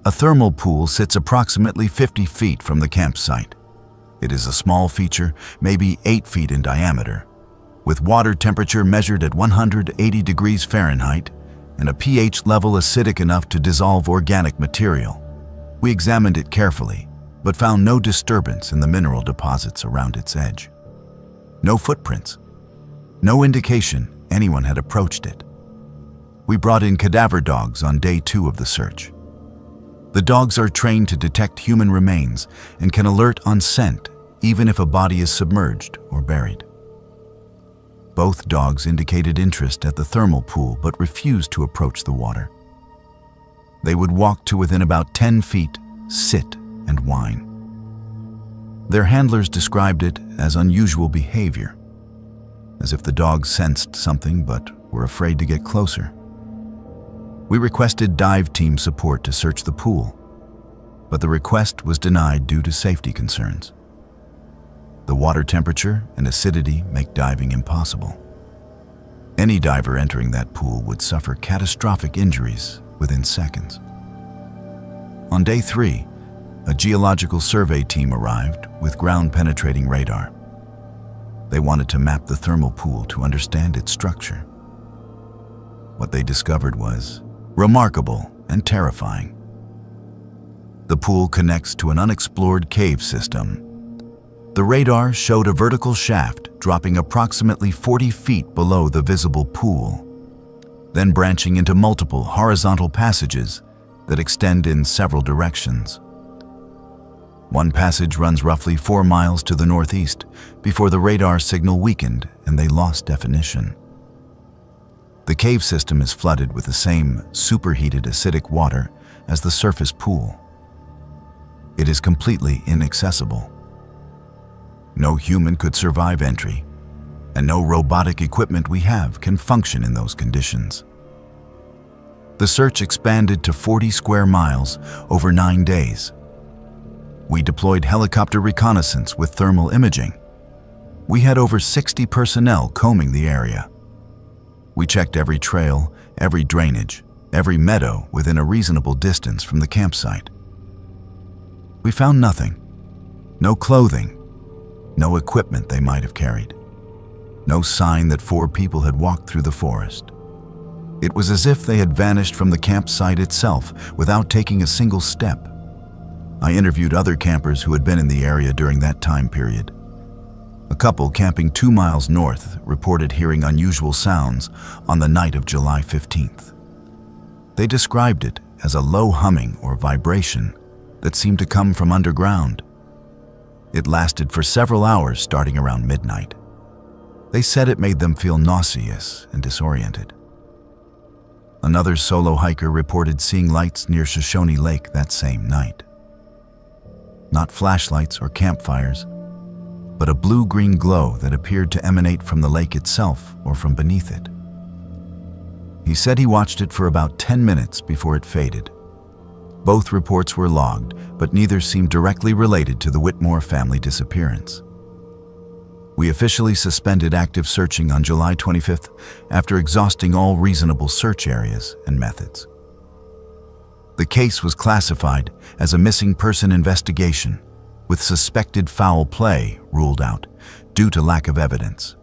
A thermal pool sits approximately 50 feet from the campsite. It is a small feature, maybe 8 feet in diameter, with water temperature measured at 180 degrees Fahrenheit and a pH level acidic enough to dissolve organic material. We examined it carefully, but found no disturbance in the mineral deposits around its edge. No footprints. No indication anyone had approached it. We brought in cadaver dogs on day 2 of the search. The dogs are trained to detect human remains and can alert on scent even if a body is submerged or buried. Both dogs indicated interest at the thermal pool but refused to approach the water. They would walk to within about 10 feet, sit, and whine. Their handlers described it as unusual behavior, as if the dogs sensed something but were afraid to get closer. We requested dive team support to search the pool. but the request was denied due to safety concerns. The water temperature and acidity make diving impossible. Any diver entering that pool would suffer catastrophic injuries within seconds. On day 3, a geological survey team arrived with ground-penetrating radar. They wanted to map the thermal pool to understand its structure. What they discovered was remarkable and terrifying. The pool connects to an unexplored cave system. The radar showed a vertical shaft dropping approximately 40 feet below the visible pool, then branching into multiple horizontal passages that extend in several directions. One passage runs roughly 4 miles to the northeast before the radar signal weakened and they lost definition. The cave system is flooded with the same superheated acidic water as the surface pool. It is completely inaccessible. No human could survive entry, and no robotic equipment we have can function in those conditions. The search expanded to 40 square miles over 9 days. We deployed helicopter reconnaissance with thermal imaging. We had over 60 personnel combing the area. We checked every trail, every drainage, every meadow within a reasonable distance from the campsite. We found nothing. No clothing, no equipment they might have carried. No sign that 4 people had walked through the forest. It was as if they had vanished from the campsite itself without taking a single step. I interviewed other campers who had been in the area during that time period. A couple camping 2 miles north reported hearing unusual sounds on the night of July 15th. They described it as a low humming or vibration that seemed to come from underground. It lasted for several hours starting around midnight. They said it made them feel nauseous and disoriented. Another solo hiker reported seeing lights near Shoshone Lake that same night. Not flashlights or campfires, but a blue-green glow that appeared to emanate from the lake itself or from beneath it. He said he watched it for about 10 minutes before it faded. Both reports were logged, but neither seemed directly related to the Whitmore family disappearance. We officially suspended active searching on July 25th after exhausting all reasonable search areas and methods. The case was classified as a missing person investigation, with suspected foul play ruled out due to lack of evidence.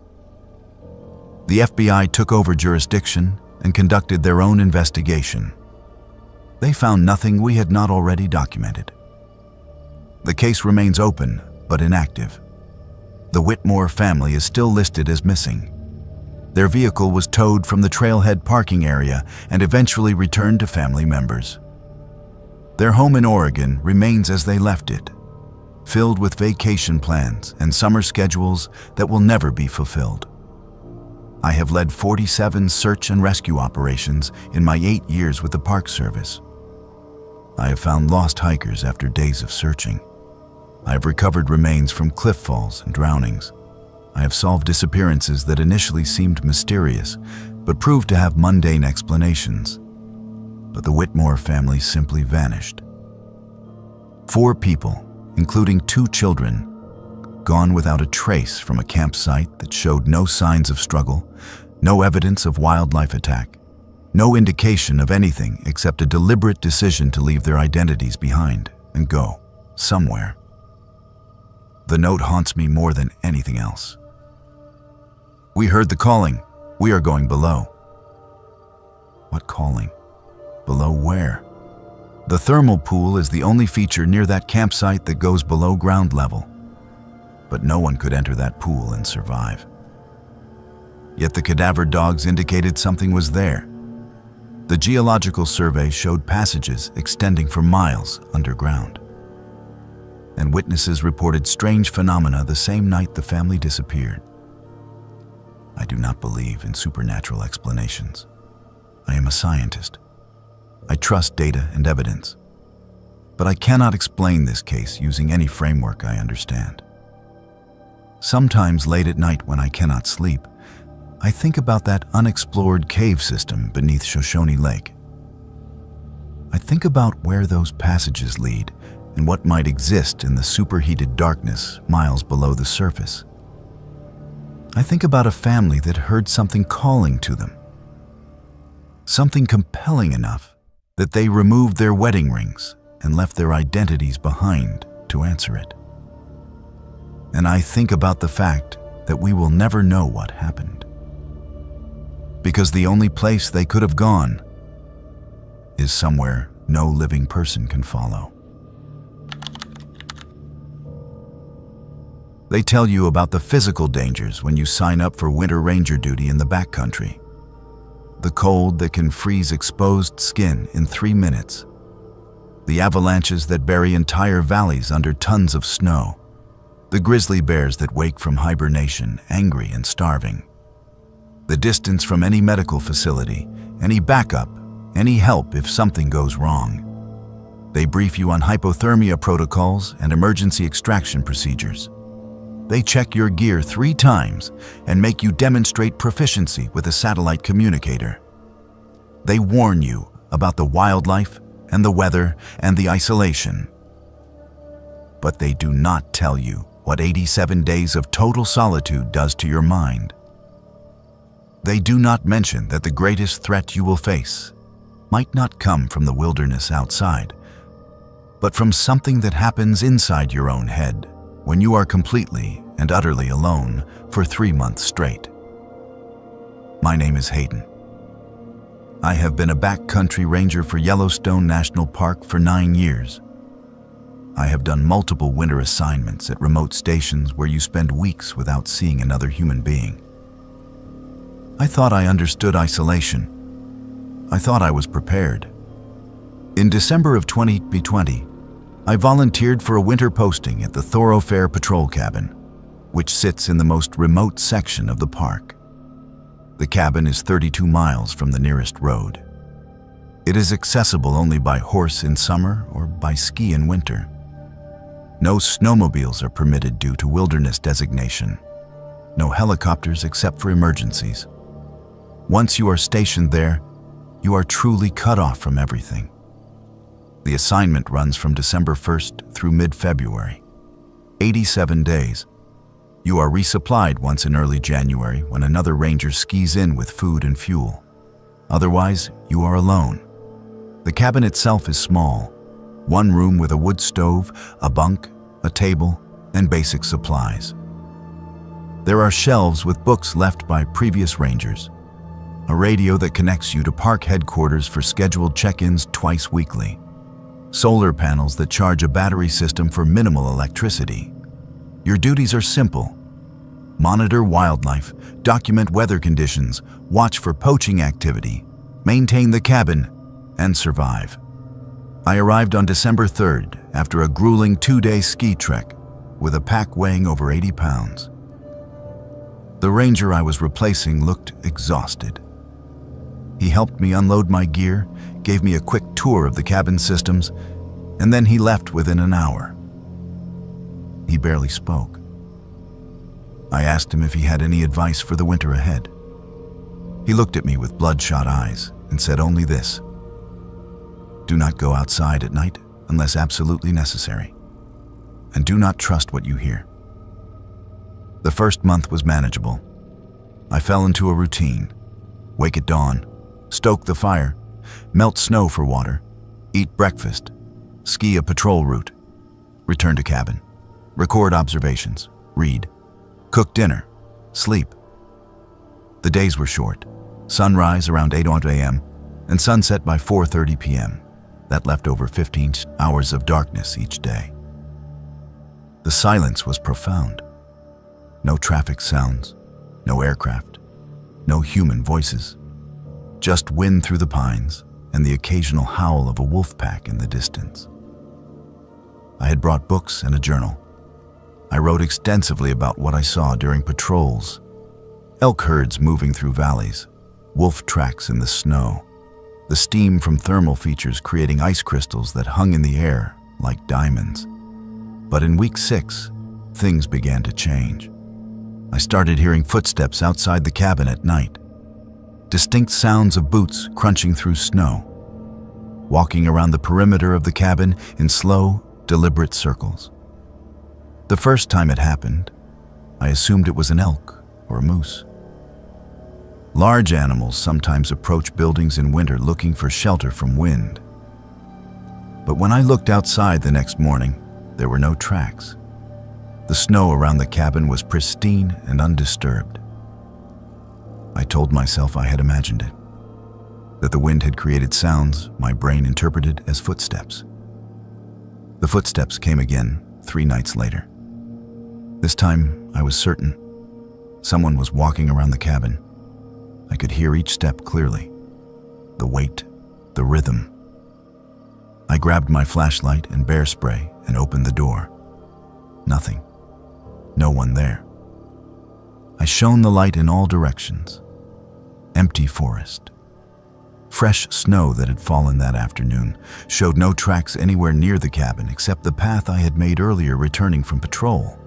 The FBI took over jurisdiction and conducted their own investigation. They found nothing we had not already documented. The case remains open but inactive. The Whitmore family is still listed as missing. Their vehicle was towed from the trailhead parking area and eventually returned to family members. Their home in Oregon remains as they left it, filled with vacation plans and summer schedules that will never be fulfilled. I have led 47 search and rescue operations in my 8 years with the Park Service. I have found lost hikers after days of searching. I have recovered remains from cliff falls and drownings. I have solved disappearances that initially seemed mysterious, but proved to have mundane explanations. But the Whitmore family simply vanished. 4 people, including 2 children, gone without a trace from a campsite that showed no signs of struggle, no evidence of wildlife attack, no indication of anything except a deliberate decision to leave their identities behind and go somewhere. The note haunts me more than anything else. We heard the calling. We are going below. What calling? Below where? The thermal pool is the only feature near that campsite that goes below ground level. But no one could enter that pool and survive. Yet the cadaver dogs indicated something was there. The geological survey showed passages extending for miles underground. And witnesses reported strange phenomena the same night the family disappeared. I do not believe in supernatural explanations. I am a scientist. I trust data and evidence. But I cannot explain this case using any framework I understand. Sometimes late at night when I cannot sleep, I think about that unexplored cave system beneath Shoshone Lake. I think about where those passages lead and what might exist in the superheated darkness miles below the surface. I think about a family that heard something calling to them, something compelling enough that they removed their wedding rings and left their identities behind to answer it. And I think about the fact that we will never know what happened, because the only place they could have gone is somewhere no living person can follow. They tell you about the physical dangers when you sign up for winter ranger duty in the backcountry. The cold that can freeze exposed skin in 3 minutes. The avalanches that bury entire valleys under tons of snow. The grizzly bears that wake from hibernation, angry and starving. The distance from any medical facility, any backup, any help if something goes wrong. They brief you on hypothermia protocols and emergency extraction procedures. They check your gear 3 times and make you demonstrate proficiency with a satellite communicator. They warn you about the wildlife and the weather and the isolation. But they do not tell you what 87 days of total solitude does to your mind. They do not mention that the greatest threat you will face might not come from the wilderness outside, but from something that happens inside your own head when you are completely and utterly alone for 3 months straight. My name is Hayden. I have been a backcountry ranger for Yellowstone National Park for 9 years. I have done multiple winter assignments at remote stations where you spend weeks without seeing another human being. I thought I understood isolation. I thought I was prepared. In December of 2020, I volunteered for a winter posting at the Thoroughfare Patrol Cabin, which sits in the most remote section of the park. The cabin is 32 miles from the nearest road. It is accessible only by horse in summer or by ski in winter. No snowmobiles are permitted due to wilderness designation. No helicopters except for emergencies. Once you are stationed there, you are truly cut off from everything. The assignment runs from December 1st through mid-February. 87 days. You are resupplied once in early January when another ranger skis in with food and fuel. Otherwise, you are alone. The cabin itself is small. 1 room with a wood stove, a bunk, a table, and basic supplies. There are shelves with books left by previous rangers. A radio that connects you to park headquarters for scheduled check-ins twice weekly. Solar panels that charge a battery system for minimal electricity. Your duties are simple. Monitor wildlife, document weather conditions, watch for poaching activity, maintain the cabin, and survive. I arrived on December 3rd after a grueling 2-day ski trek with a pack weighing over 80 pounds. The ranger I was replacing looked exhausted. He helped me unload my gear, gave me a quick tour of the cabin systems, and then he left within an hour. He barely spoke. I asked him if he had any advice for the winter ahead. He looked at me with bloodshot eyes and said only this: "Do not go outside at night unless absolutely necessary, and do not trust what you hear." The first month was manageable. I fell into a routine: wake at dawn, stoke the fire, melt snow for water, eat breakfast, ski a patrol route, return to cabin, record observations, read, cook dinner, sleep. The days were short: sunrise around 8 a.m. and sunset by 4:30 p.m. That left over 15 hours of darkness each day. The silence was profound. No traffic sounds, no aircraft, no human voices. Just wind through the pines and the occasional howl of a wolf pack in the distance. I had brought books and a journal. I wrote extensively about what I saw during patrols: elk herds moving through valleys, wolf tracks in the snow, the steam from thermal features creating ice crystals that hung in the air like diamonds. But in week 6, things began to change. I started hearing footsteps outside the cabin at night. Distinct sounds of boots crunching through snow. Walking around the perimeter of the cabin in slow, deliberate circles. The first time it happened, I assumed it was an elk or a moose. Large animals sometimes approach buildings in winter looking for shelter from wind. But when I looked outside the next morning, there were no tracks. The snow around the cabin was pristine and undisturbed. I told myself I had imagined it, that the wind had created sounds my brain interpreted as footsteps. The footsteps came again 3 nights later. This time, I was certain. Someone was walking around the cabin. I could hear each step clearly. The weight, the rhythm. I grabbed my flashlight and bear spray and opened the door. Nothing. No one there. I shone the light in all directions. Empty forest. Fresh snow that had fallen that afternoon showed no tracks anywhere near the cabin except the path I had made earlier returning from patrol.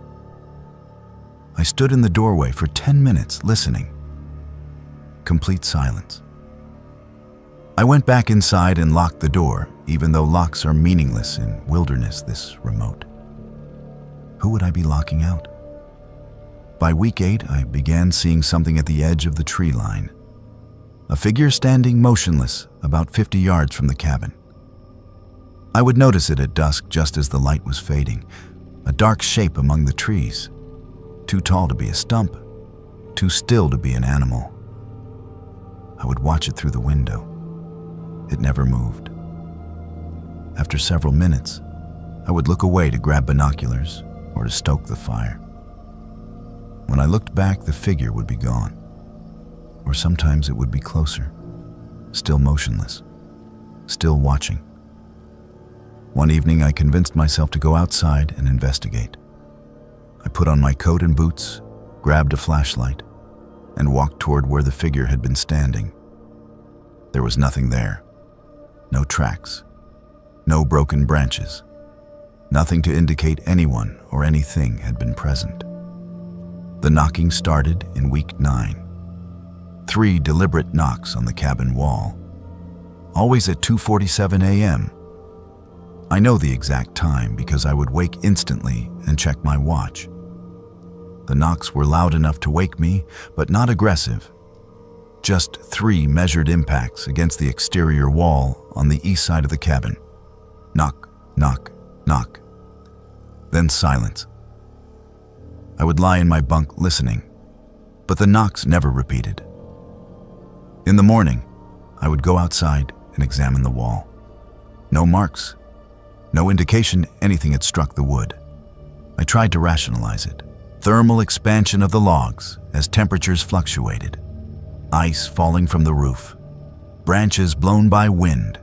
I stood in the doorway for 10 minutes listening. Complete silence. I went back inside and locked the door, even though locks are meaningless in wilderness this remote. Who would I be locking out? By week 8, I began seeing something at the edge of the tree line. A figure standing motionless about 50 yards from the cabin. I would notice it at dusk just as the light was fading, a dark shape among the trees, too tall to be a stump, too still to be an animal. I would watch it through the window. It never moved. After several minutes, I would look away to grab binoculars or to stoke the fire. When I looked back, the figure would be gone. Or sometimes it would be closer, still motionless, still watching. One evening, I convinced myself to go outside and investigate. I put on my coat and boots, grabbed a flashlight, and walked toward where the figure had been standing. There was nothing there. No tracks. No broken branches. Nothing to indicate anyone or anything had been present. The knocking started in week 9. 3 deliberate knocks on the cabin wall, always at 2:47 a.m. I know the exact time because I would wake instantly and check my watch. The knocks were loud enough to wake me, but not aggressive. Just 3 measured impacts against the exterior wall on the east side of the cabin. Knock, knock, knock. Then silence. I would lie in my bunk listening, but the knocks never repeated. In the morning, I would go outside and examine the wall. No marks, no indication anything had struck the wood. I tried to rationalize it. Thermal expansion of the logs as temperatures fluctuated. Ice falling from the roof. Branches blown by wind.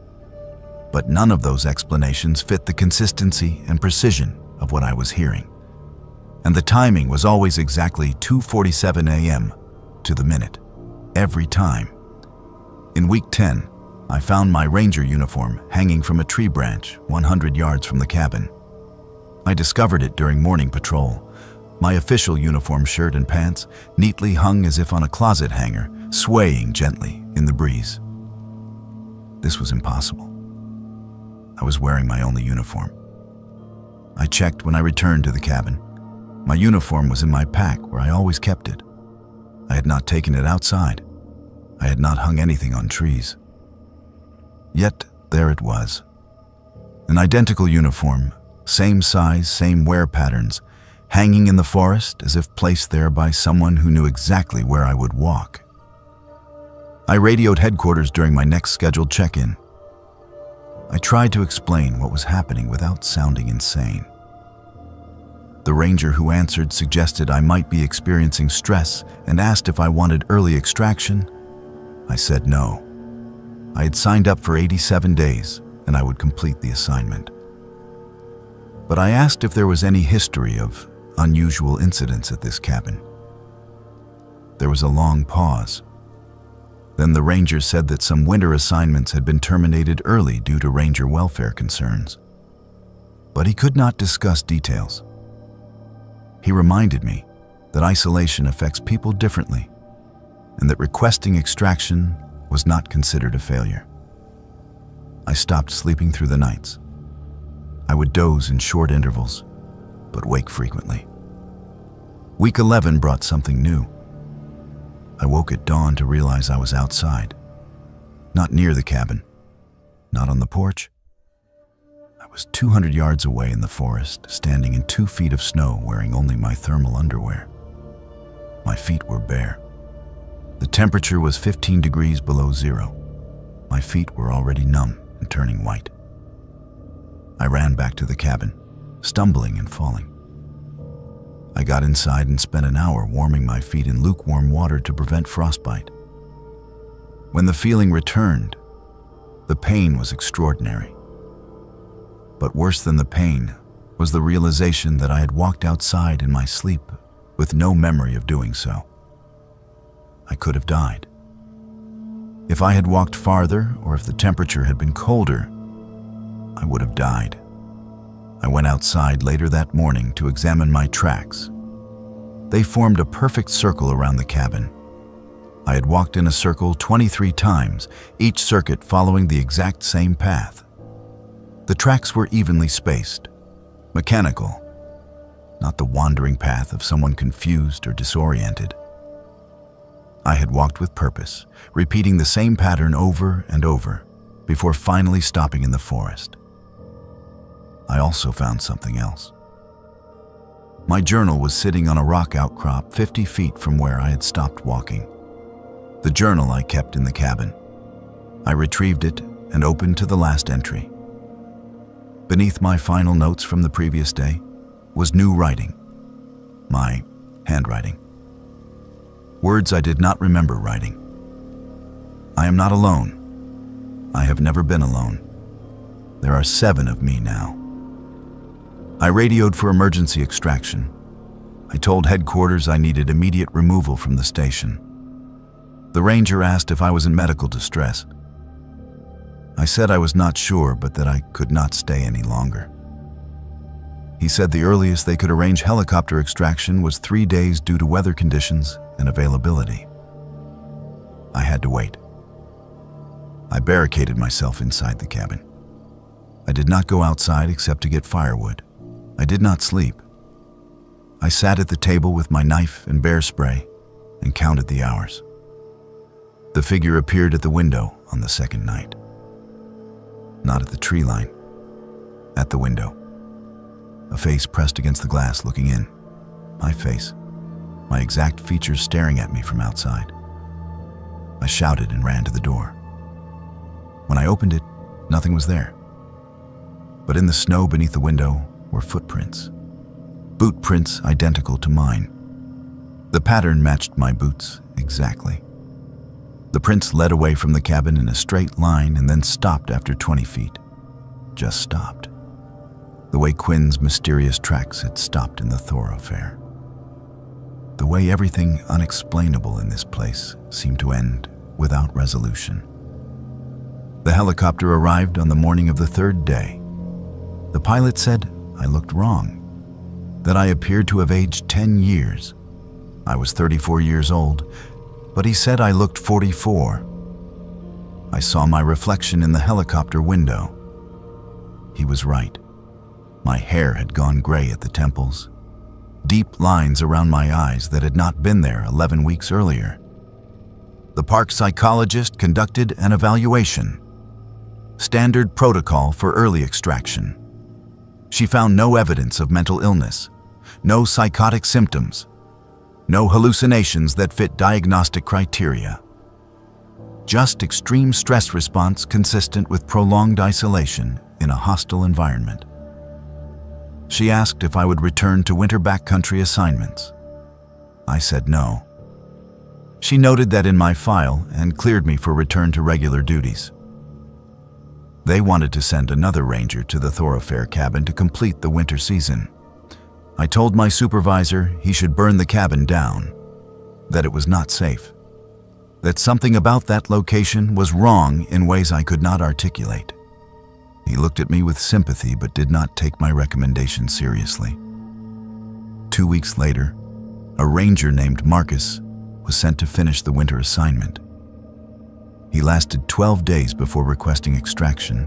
But none of those explanations fit the consistency and precision of what I was hearing. And the timing was always exactly 2:47 a.m. to the minute, every time. In week 10, I found my ranger uniform hanging from a tree branch 100 yards from the cabin. I discovered it during morning patrol. My official uniform shirt and pants neatly hung as if on a closet hanger, swaying gently in the breeze. This was impossible. I was wearing my only uniform. I checked when I returned to the cabin. My uniform was in my pack where I always kept it. I had not taken it outside. I had not hung anything on trees. Yet there it was. An identical uniform, same size, same wear patterns, hanging in the forest as if placed there by someone who knew exactly where I would walk. I radioed headquarters during my next scheduled check-in. I tried to explain what was happening without sounding insane. The ranger who answered suggested I might be experiencing stress and asked if I wanted early extraction. I said no. I had signed up for 87 days and I would complete the assignment. But I asked if there was any history of unusual incidents at this cabin. There was a long pause. Then the ranger said that some winter assignments had been terminated early due to ranger welfare concerns. But he could not discuss details. He reminded me that isolation affects people differently and that requesting extraction was not considered a failure. I stopped sleeping through the nights. I would doze in short intervals, but wake frequently. Week 11 brought something new. I woke at dawn to realize I was outside, not near the cabin, not on the porch. I was 200 yards away in the forest, standing in 2 feet of snow, wearing only my thermal underwear. My feet were bare. The temperature was 15 degrees below zero. My feet were already numb and turning white. I ran back to the cabin, stumbling and falling. I got inside and spent an hour warming my feet in lukewarm water to prevent frostbite. When the feeling returned, the pain was extraordinary. But worse than the pain was the realization that I had walked outside in my sleep with no memory of doing so. I could have died. If I had walked farther, or if the temperature had been colder, I would have died. I went outside later that morning to examine my tracks. They formed a perfect circle around the cabin. I had walked in a circle 23 times, each circuit following the exact same path. The tracks were evenly spaced, mechanical, not the wandering path of someone confused or disoriented. I had walked with purpose, repeating the same pattern over and over, before finally stopping in the forest. I also found something else. My journal was sitting on a rock outcrop 50 feet from where I had stopped walking. The journal I kept in the cabin. I retrieved it and opened to the last entry. Beneath my final notes from the previous day was new writing, my handwriting. Words I did not remember writing. I am not alone. I have never been alone. There are 7 of me now. I radioed for emergency extraction. I told headquarters I needed immediate removal from the station. The ranger asked if I was in medical distress. I said I was not sure, but that I could not stay any longer. He said the earliest they could arrange helicopter extraction was 3 days due to weather conditions and availability. I had to wait. I barricaded myself inside the cabin. I did not go outside except to get firewood. I did not sleep. I sat at the table with my knife and bear spray and counted the hours. The figure appeared at the window on the second night. Not at the tree line, at the window. A face pressed against the glass looking in. My face, my exact features staring at me from outside. I shouted and ran to the door. When I opened it, nothing was there. But in the snow beneath the window were footprints. Boot prints identical to mine. The pattern matched my boots exactly. The prints led away from the cabin in a straight line and then stopped after 20 feet. Just stopped. The way Quinn's mysterious tracks had stopped in the thoroughfare. The way everything unexplainable in this place seemed to end without resolution. The helicopter arrived on the morning of the 3rd day. The pilot said I looked wrong, that I appeared to have aged 10 years. I was 34 years old, but he said I looked 44. I saw my reflection in the helicopter window. He was right. My hair had gone gray at the temples, deep lines around my eyes that had not been there 11 weeks earlier. The park psychologist conducted an evaluation. Standard protocol for early extraction. She found no evidence of mental illness, no psychotic symptoms, no hallucinations that fit diagnostic criteria. Just extreme stress response consistent with prolonged isolation in a hostile environment. She asked if I would return to winter backcountry assignments. I said no. She noted that in my file and cleared me for return to regular duties. They wanted to send another ranger to the thoroughfare cabin to complete the winter season. I told my supervisor he should burn the cabin down, that it was not safe, that something about that location was wrong in ways I could not articulate. He looked at me with sympathy but did not take my recommendation seriously. 2 weeks later, a ranger named Marcus was sent to finish the winter assignment. He lasted 12 days before requesting extraction.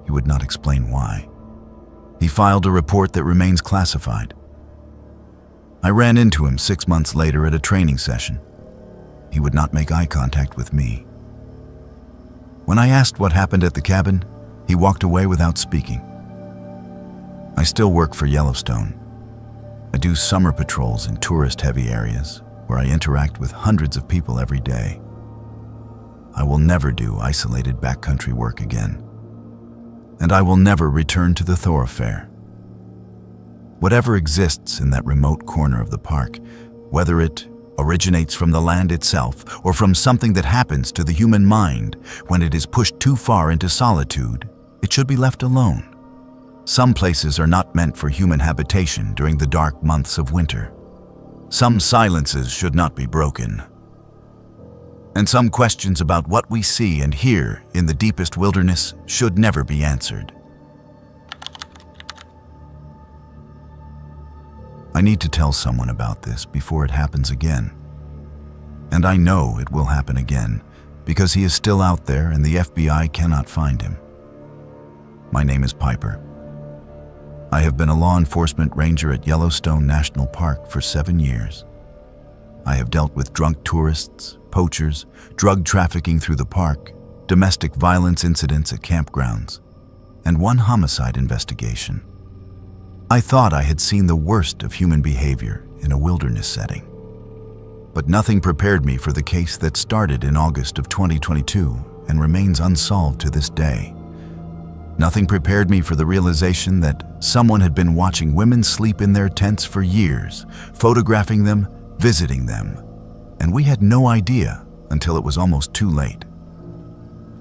He would not explain why. He filed a report that remains classified. I ran into him 6 months later at a training session. He would not make eye contact with me. When I asked what happened at the cabin, he walked away without speaking. I still work for Yellowstone. I do summer patrols in tourist-heavy areas where I interact with hundreds of people every day. I will never do isolated backcountry work again. And I will never return to the thoroughfare. Whatever exists in that remote corner of the park, whether it originates from the land itself or from something that happens to the human mind when it is pushed too far into solitude, it should be left alone. Some places are not meant for human habitation during the dark months of winter. Some silences should not be broken. And some questions about what we see and hear in the deepest wilderness should never be answered. I need to tell someone about this before it happens again. And I know it will happen again because he is still out there and the FBI cannot find him. My name is Piper. I have been a law enforcement ranger at Yellowstone National Park for 7 years. I have dealt with drunk tourists, poachers, drug trafficking through the park, domestic violence incidents at campgrounds, and one homicide investigation. I thought I had seen the worst of human behavior in a wilderness setting. But nothing prepared me for the case that started in August of 2022 and remains unsolved to this day. Nothing prepared me for the realization that someone had been watching women sleep in their tents for years, photographing them, visiting them, and we had no idea until it was almost too late.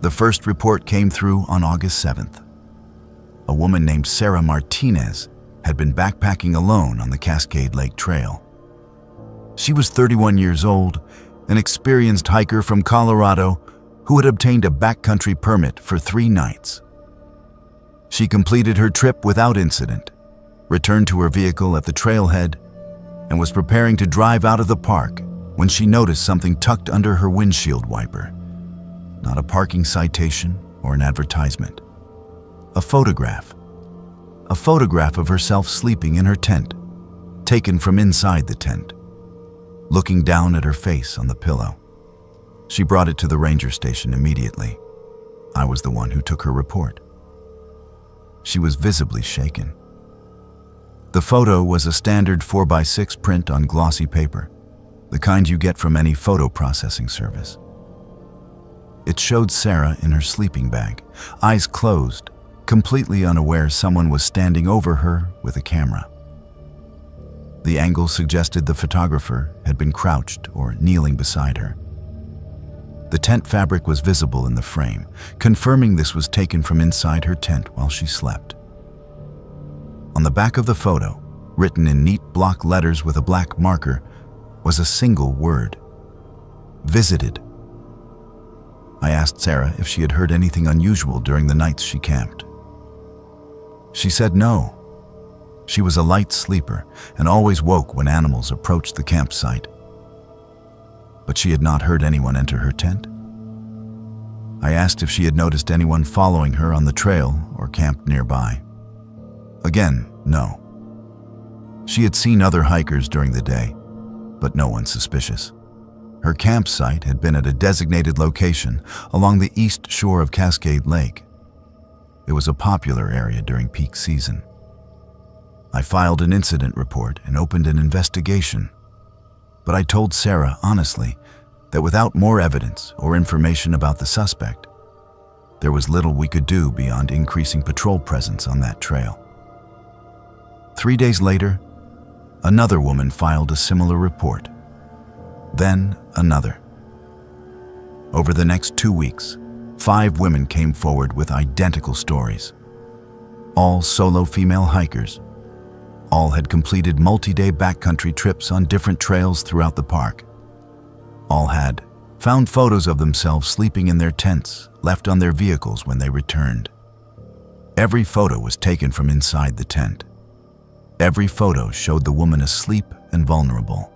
The first report came through on August 7th. A woman named Sarah Martinez had been backpacking alone on the Cascade Lake Trail. She was 31 years old, an experienced hiker from Colorado who had obtained a backcountry permit for 3 nights. She completed her trip without incident, returned to her vehicle at the trailhead, and was preparing to drive out of the park when she noticed something tucked under her windshield wiper. Not a parking citation or an advertisement. A photograph. A photograph of herself sleeping in her tent, taken from inside the tent, looking down at her face on the pillow. She brought it to the ranger station immediately. I was the one who took her report. She was visibly shaken. The photo was a standard 4x6 print on glossy paper, the kind you get from any photo processing service. It showed Sarah in her sleeping bag, eyes closed, completely unaware someone was standing over her with a camera. The angle suggested the photographer had been crouched or kneeling beside her. The tent fabric was visible in the frame, confirming this was taken from inside her tent while she slept. On the back of the photo, written in neat block letters with a black marker, was a single word: visited. I asked Sarah if she had heard anything unusual during the nights she camped. She said no. She was a light sleeper and always woke when animals approached the campsite. But she had not heard anyone enter her tent. I asked if she had noticed anyone following her on the trail or camped nearby. Again, no. She had seen other hikers during the day, but no one suspicious. Her campsite had been at a designated location along the east shore of Cascade Lake. It was a popular area during peak season. I filed an incident report and opened an investigation. But I told Sarah honestly that without more evidence or information about the suspect, there was little we could do beyond increasing patrol presence on that trail. 3 days later, another woman filed a similar report. Then another. Over the next 2 weeks, 5 women came forward with identical stories. All solo female hikers. All had completed multi-day backcountry trips on different trails throughout the park. All had found photos of themselves sleeping in their tents, left on their vehicles when they returned. Every photo was taken from inside the tent. Every photo showed the woman asleep and vulnerable.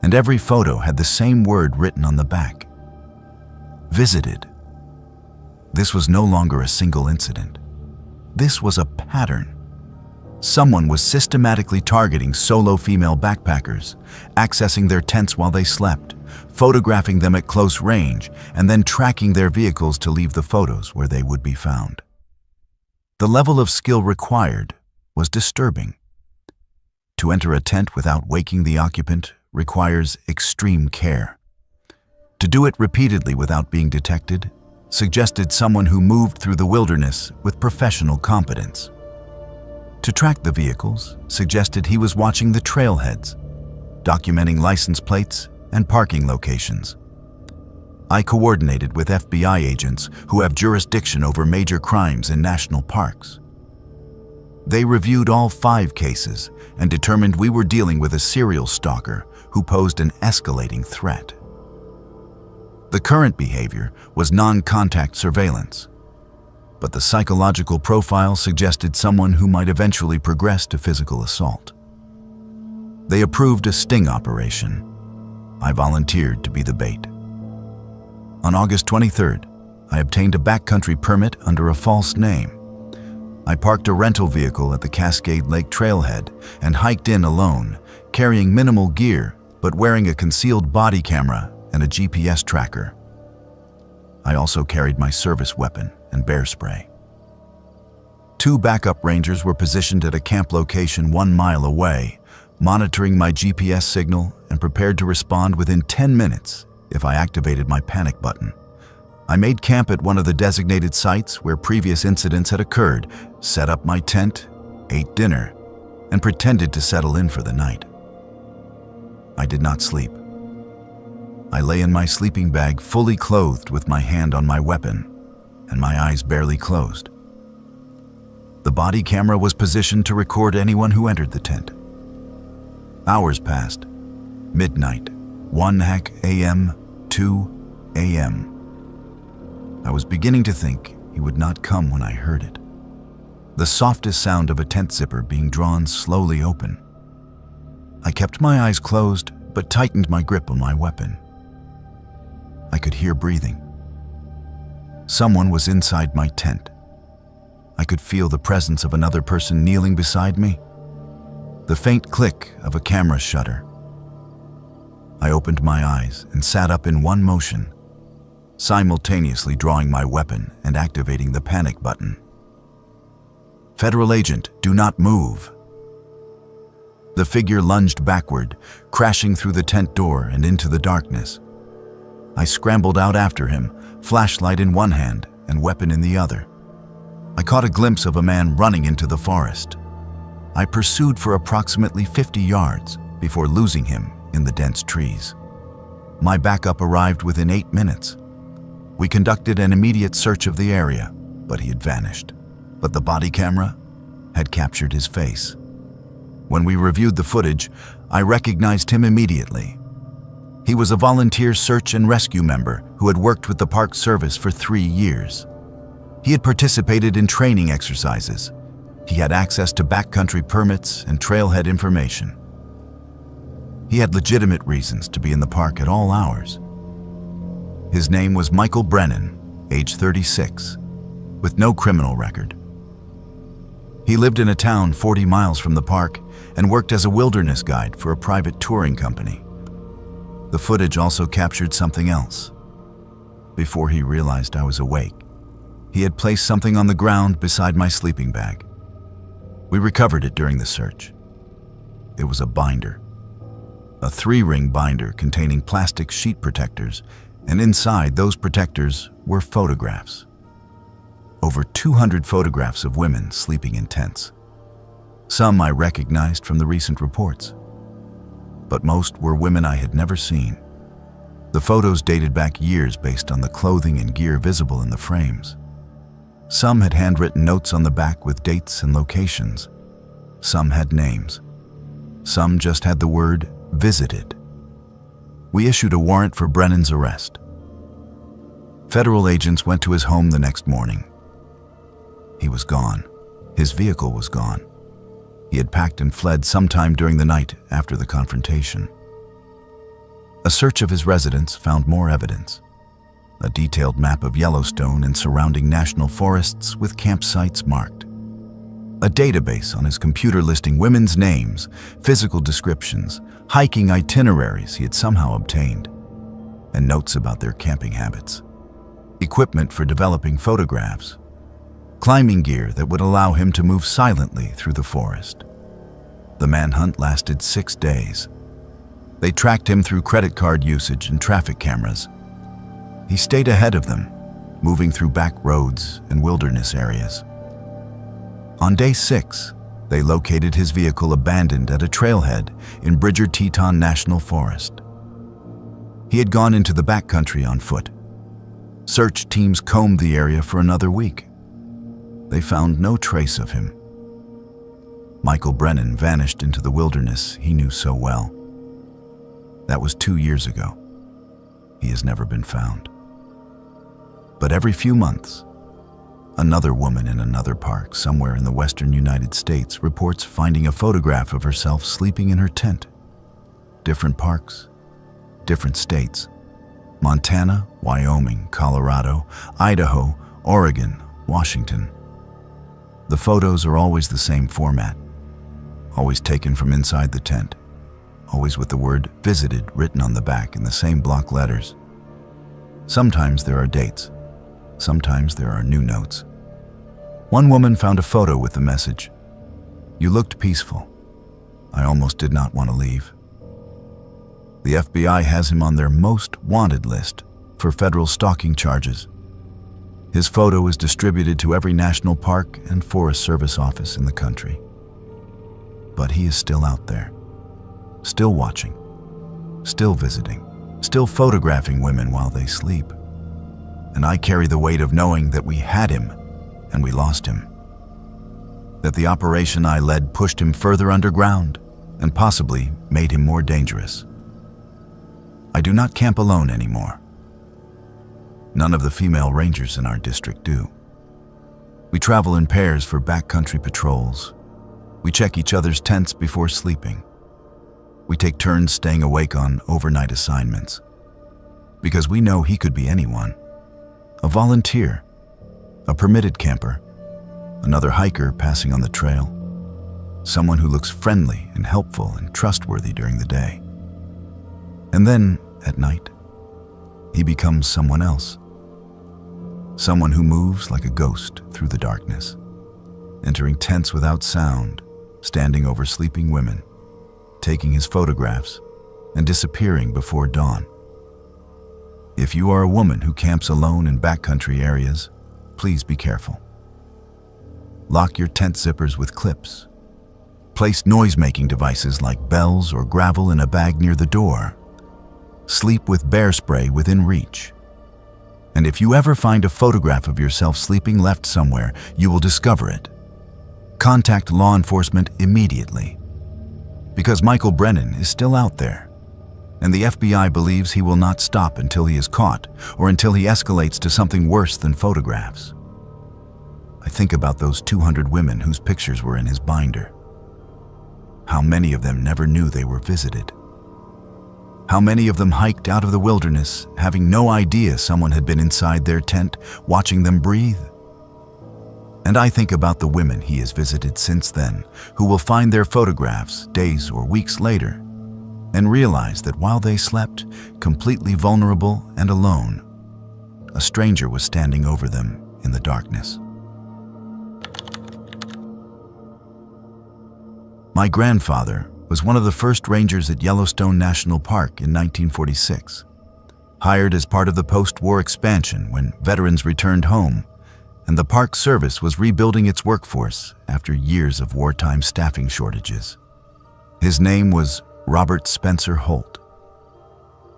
And every photo had the same word written on the back: visited. This was no longer a single incident. This was a pattern, Someone was systematically targeting solo female backpackers, accessing their tents while they slept, photographing them at close range, and then tracking their vehicles to leave the photos where they would be found. The level of skill required was disturbing. To enter a tent without waking the occupant requires extreme care. To do it repeatedly without being detected suggested someone who moved through the wilderness with professional competence. To track the vehicles suggested he was watching the trailheads, documenting license plates and parking locations. I coordinated with FBI agents who have jurisdiction over major crimes in national parks. They reviewed all 5 cases and determined we were dealing with a serial stalker who posed an escalating threat. The current behavior was non-contact surveillance, but the psychological profile suggested someone who might eventually progress to physical assault. They approved a sting operation. I volunteered to be the bait. On August 23rd, I obtained a backcountry permit under a false name. I parked a rental vehicle at the Cascade Lake trailhead and hiked in alone, carrying minimal gear but wearing a concealed body camera and a GPS tracker. I also carried my service weapon and bear spray. 2 backup rangers were positioned at a camp location 1 mile away, monitoring my GPS signal and prepared to respond within 10 minutes if I activated my panic button. I made camp at one of the designated sites where previous incidents had occurred, set up my tent, ate dinner, and pretended to settle in for the night. I did not sleep. I lay in my sleeping bag fully clothed with my hand on my weapon and my eyes barely closed. The body camera was positioned to record anyone who entered the tent. Hours passed. Midnight, 1 a.m., 2 a.m. I was beginning to think he would not come when I heard it. The softest sound of a tent zipper being drawn slowly open. I kept my eyes closed, but tightened my grip on my weapon. I could hear breathing. Someone was inside my tent. I could feel the presence of another person kneeling beside me. The faint click of a camera shutter. I opened my eyes and sat up in one motion, simultaneously drawing my weapon and activating the panic button. "Federal agent, do not move." The figure lunged backward, crashing through the tent door and into the darkness. I scrambled out after him, flashlight in one hand and weapon in the other. I caught a glimpse of a man running into the forest. I pursued for approximately 50 yards before losing him in the dense trees. My backup arrived within 8 minutes. We conducted an immediate search of the area, but he had vanished. But the body camera had captured his face. When we reviewed the footage, I recognized him immediately. He was a volunteer search and rescue member who had worked with the Park Service for 3 years. He had participated in training exercises. He had access to backcountry permits and trailhead information. He had legitimate reasons to be in the park at all hours. His name was Michael Brennan, age 36, with no criminal record. He lived in a town 40 miles from the park and worked as a wilderness guide for a private touring company. The footage also captured something else. Before he realized I was awake, he had placed something on the ground beside my sleeping bag. We recovered it during the search. It was a binder. A 3-ring binder containing plastic sheet protectors, and inside those protectors were photographs. Over 200 photographs of women sleeping in tents. Some I recognized from the recent reports, but most were women I had never seen. The photos dated back years based on the clothing and gear visible in the frames. Some had handwritten notes on the back with dates and locations. Some had names. Some just had the word "visited." We issued a warrant for Brennan's arrest. Federal agents went to his home the next morning. He was gone. His vehicle was gone. He had packed and fled sometime during the night after the confrontation. A search of his residence found more evidence. A detailed map of Yellowstone and surrounding national forests with campsites marked. A database on his computer listing women's names, physical descriptions, hiking itineraries he had somehow obtained, and notes about their camping habits. Equipment for developing photographs. Climbing gear that would allow him to move silently through the forest. The manhunt lasted 6 days. They tracked him through credit card usage and traffic cameras. He stayed ahead of them, moving through back roads and wilderness areas. On day 6, they located his vehicle abandoned at a trailhead in Bridger-Teton National Forest. He had gone into the backcountry on foot. Search teams combed the area for another week. They found no trace of him. Michael Brennan vanished into the wilderness he knew so well. That was 2 years ago. He has never been found. But every few months, another woman in another park somewhere in the western United States reports finding a photograph of herself sleeping in her tent. Different parks, different states. Montana, Wyoming, Colorado, Idaho, Oregon, Washington. The photos are always the same format, always taken from inside the tent, always with the word "visited" written on the back in the same block letters. Sometimes there are dates, sometimes there are new notes. One woman found a photo with the message, "You looked peaceful. I almost did not want to leave." The FBI has him on their most wanted list for federal stalking charges. His photo is distributed to every national park and Forest Service office in the country. But he is still out there, still watching, still visiting, still photographing women while they sleep. And I carry the weight of knowing that we had him and we lost him. That the operation I led pushed him further underground and possibly made him more dangerous. I do not camp alone anymore. None of the female rangers in our district do. We travel in pairs for backcountry patrols. We check each other's tents before sleeping. We take turns staying awake on overnight assignments. Because we know he could be anyone. A volunteer, a permitted camper, another hiker passing on the trail, someone who looks friendly and helpful and trustworthy during the day. And then, at night, he becomes someone else. Someone who moves like a ghost through the darkness, entering tents without sound, standing over sleeping women, taking his photographs, and disappearing before dawn. If you are a woman who camps alone in backcountry areas, please be careful. Lock your tent zippers with clips. Place noise-making devices like bells or gravel in a bag near the door. Sleep with bear spray within reach. And if you ever find a photograph of yourself sleeping left somewhere, you will discover it. Contact law enforcement immediately. Because Michael Brennan is still out there, and the FBI believes he will not stop until he is caught or until he escalates to something worse than photographs. I think about those 200 women whose pictures were in his binder. How many of them never knew they were visited? How many of them hiked out of the wilderness, having no idea someone had been inside their tent, watching them breathe? And I think about the women he has visited since then, who will find their photographs days or weeks later, and realize that while they slept, completely vulnerable and alone, a stranger was standing over them in the darkness. My grandfather was one of the first rangers at Yellowstone National Park in 1946, hired as part of the post-war expansion when veterans returned home, and the Park Service was rebuilding its workforce after years of wartime staffing shortages. His name was Robert Spencer Holt.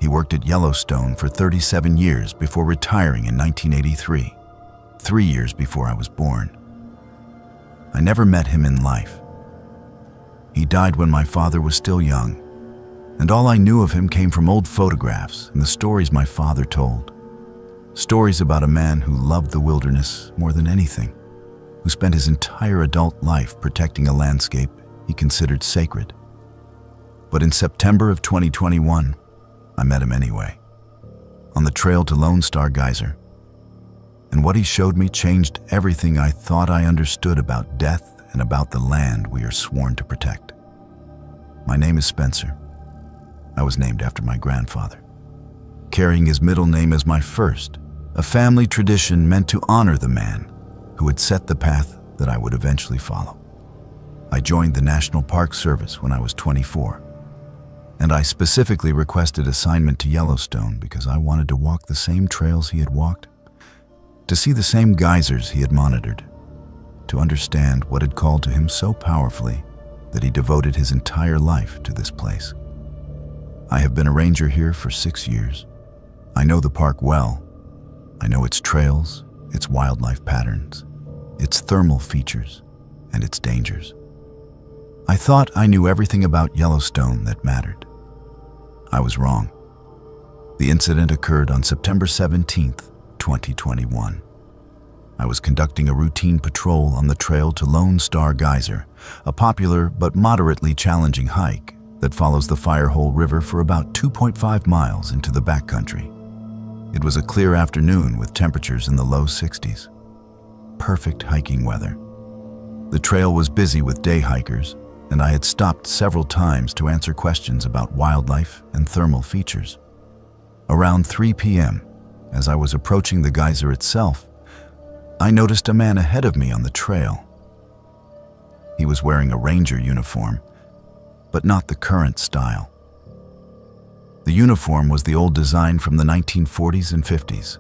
He worked at Yellowstone for 37 years before retiring in 1983, 3 years before I was born. I never met him in life. He died when my father was still young, and all I knew of him came from old photographs and the stories my father told. Stories about a man who loved the wilderness more than anything, who spent his entire adult life protecting a landscape he considered sacred. But in September of 2021, I met him anyway, on the trail to Lone Star Geyser. And what he showed me changed everything I thought I understood about death and about the land we are sworn to protect. My name is Spencer. I was named after my grandfather, carrying his middle name as my first, a family tradition meant to honor the man who had set the path that I would eventually follow. I joined the National Park Service when I was 24, and I specifically requested assignment to Yellowstone because I wanted to walk the same trails he had walked, to see the same geysers he had monitored, to understand what had called to him so powerfully that he devoted his entire life to this place. I have been a ranger here for 6 years. I know the park well. I know its trails, its wildlife patterns, its thermal features, and its dangers. I thought I knew everything about Yellowstone that mattered. I was wrong. The incident occurred on September 17th, 2021. I was conducting a routine patrol on the trail to Lone Star Geyser, a popular but moderately challenging hike that follows the Firehole River for about 2.5 miles into the backcountry. It was a clear afternoon with temperatures in the low 60s. Perfect hiking weather. The trail was busy with day hikers, and I had stopped several times to answer questions about wildlife and thermal features. Around 3 p.m., as I was approaching the geyser itself, I noticed a man ahead of me on the trail. He was wearing a ranger uniform, but not the current style. The uniform was the old design from the 1940s and 50s.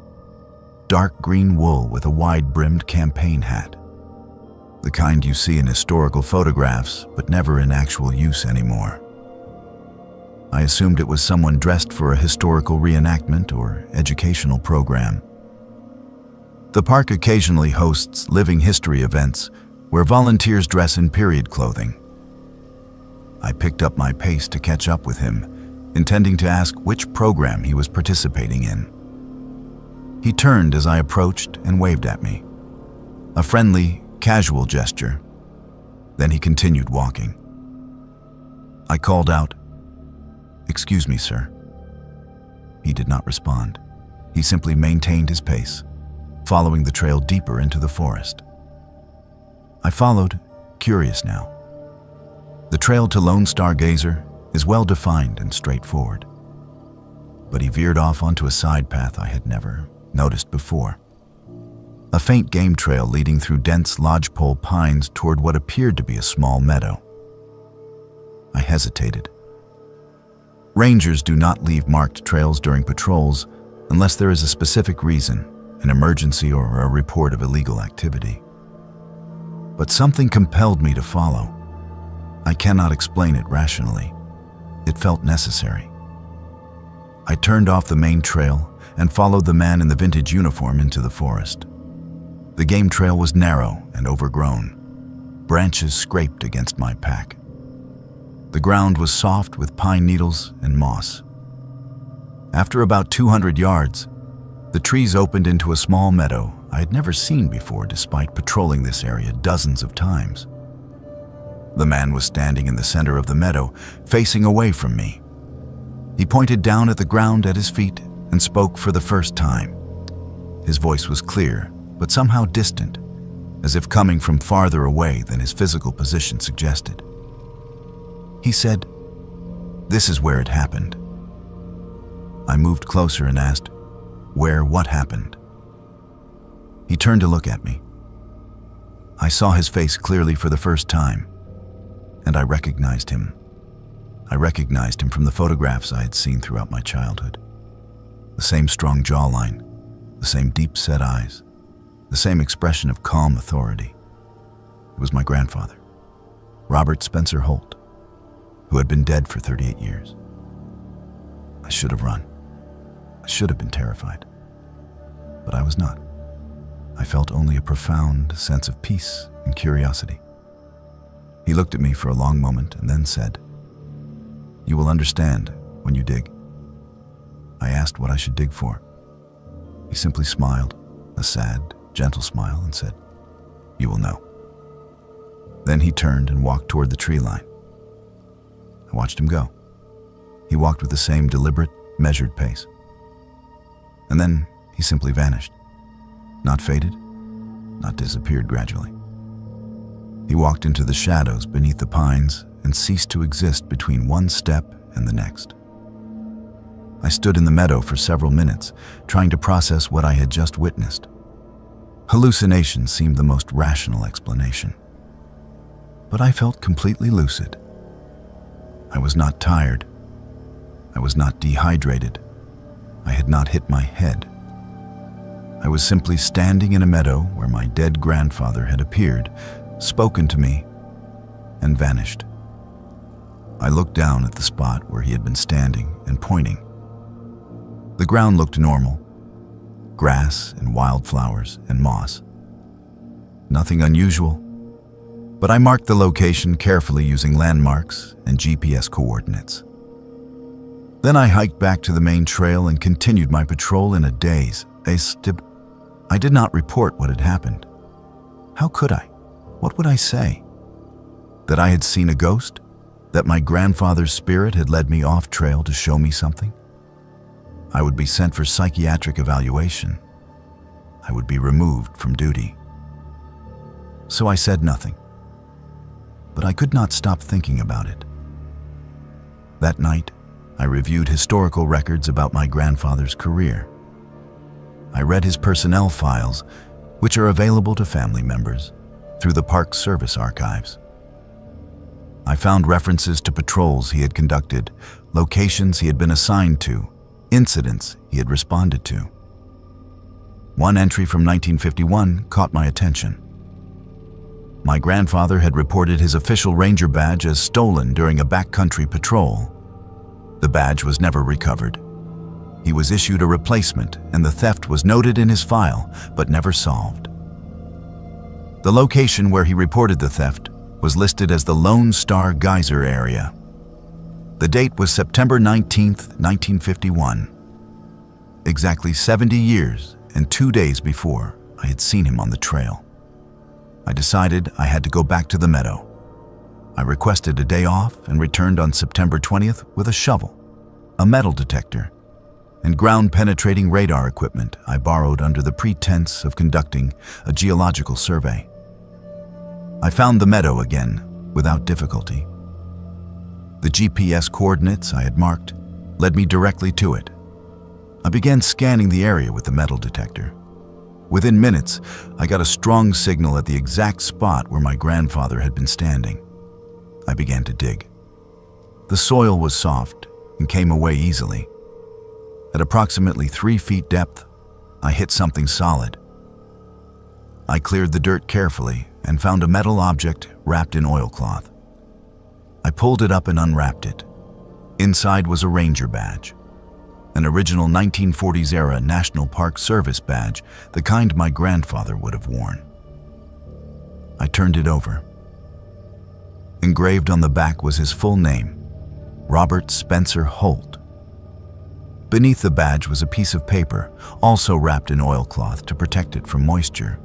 Dark green wool with a wide-brimmed campaign hat. The kind you see in historical photographs, but never in actual use anymore. I assumed it was someone dressed for a historical reenactment or educational program. The park occasionally hosts living history events where volunteers dress in period clothing. I picked up my pace to catch up with him, intending to ask which program he was participating in. He turned as I approached and waved at me. A friendly, casual gesture. Then he continued walking. I called out, "Excuse me, sir." He did not respond. He simply maintained his pace, following the trail deeper into the forest. I followed, curious now. The trail to Lone Star Geyser is well defined and straightforward, but he veered off onto a side path I had never noticed before. A faint game trail leading through dense lodgepole pines toward what appeared to be a small meadow. I hesitated. Rangers do not leave marked trails during patrols unless there is a specific reason, an emergency or a report of illegal activity. But something compelled me to follow. I cannot explain it rationally. It felt necessary. I turned off the main trail and followed the man in the vintage uniform into the forest. The game trail was narrow and overgrown. Branches scraped against my pack. The ground was soft with pine needles and moss. After about 200 yards, the trees opened into a small meadow I had never seen before despite patrolling this area dozens of times. The man was standing in the center of the meadow, facing away from me. He pointed down at the ground at his feet and spoke for the first time. His voice was clear, but somehow distant, as if coming from farther away than his physical position suggested. He said, "This is where it happened." I moved closer and asked, what happened? He turned to look at me. I saw his face clearly for the first time, and I recognized him. I recognized him from the photographs I had seen throughout my childhood. The same strong jawline, the same deep-set eyes, the same expression of calm authority. It was my grandfather, Robert Spencer Holt, who had been dead for 38 years. I should have run. I should have been terrified. But I was not. I felt only a profound sense of peace and curiosity. He looked at me for a long moment and then said, "You will understand when you dig." I asked what I should dig for. He simply smiled, a sad, gentle smile, and said, "You will know." Then he turned and walked toward the tree line. I watched him go. He walked with the same deliberate, measured pace. And then he simply vanished. Not faded, not disappeared gradually. He He walked into the shadows beneath the pines and ceased to exist between one step and the next. I stood in the meadow for several minutes, trying to process what I had just witnessed. Hallucination seemed the most rational explanation. But I felt completely lucid. I was not tired. I was not dehydrated. I had not hit my head. I was simply standing in a meadow where my dead grandfather had appeared, spoken to me, and vanished. I looked down at the spot where he had been standing and pointing. The ground looked normal, grass and wildflowers and moss. Nothing unusual, but I marked the location carefully using landmarks and GPS coordinates. Then I hiked back to the main trail and continued my patrol in a daze. I did not report what had happened. How could I? What would I say? That I had seen a ghost? That my grandfather's spirit had led me off trail to show me something? I would be sent for psychiatric evaluation. I would be removed from duty. So I said nothing. But I could not stop thinking about it. That night, I reviewed historical records about my grandfather's career. I read his personnel files, which are available to family members through the Park Service archives. I found references to patrols he had conducted, locations he had been assigned to, incidents he had responded to. One entry from 1951 caught my attention. My grandfather had reported his official ranger badge as stolen during a backcountry patrol. The badge was never recovered. He was issued a replacement, and the theft was noted in his file, but never solved. The location where he reported the theft was listed as the Lone Star Geyser area. The date was September 19, 1951. Exactly 70 years and 2 days before I had seen him on the trail. I decided I had to go back to the meadow. I requested a day off and returned on September 20th with a shovel, a metal detector, and ground-penetrating radar equipment I borrowed under the pretense of conducting a geological survey. I found the meadow again without difficulty. The GPS coordinates I had marked led me directly to it. I began scanning the area with the metal detector. Within minutes, I got a strong signal at the exact spot where my grandfather had been standing. I began to dig. The soil was soft and came away easily. At approximately 3 feet depth, I hit something solid. I cleared the dirt carefully and found a metal object wrapped in oilcloth. I pulled it up and unwrapped it. Inside was a ranger badge, an original 1940s-era National Park Service badge, the kind my grandfather would have worn. I turned it over. Engraved on the back was his full name, Robert Spencer Holt. Beneath the badge was a piece of paper, also wrapped in oilcloth to protect it from moisture.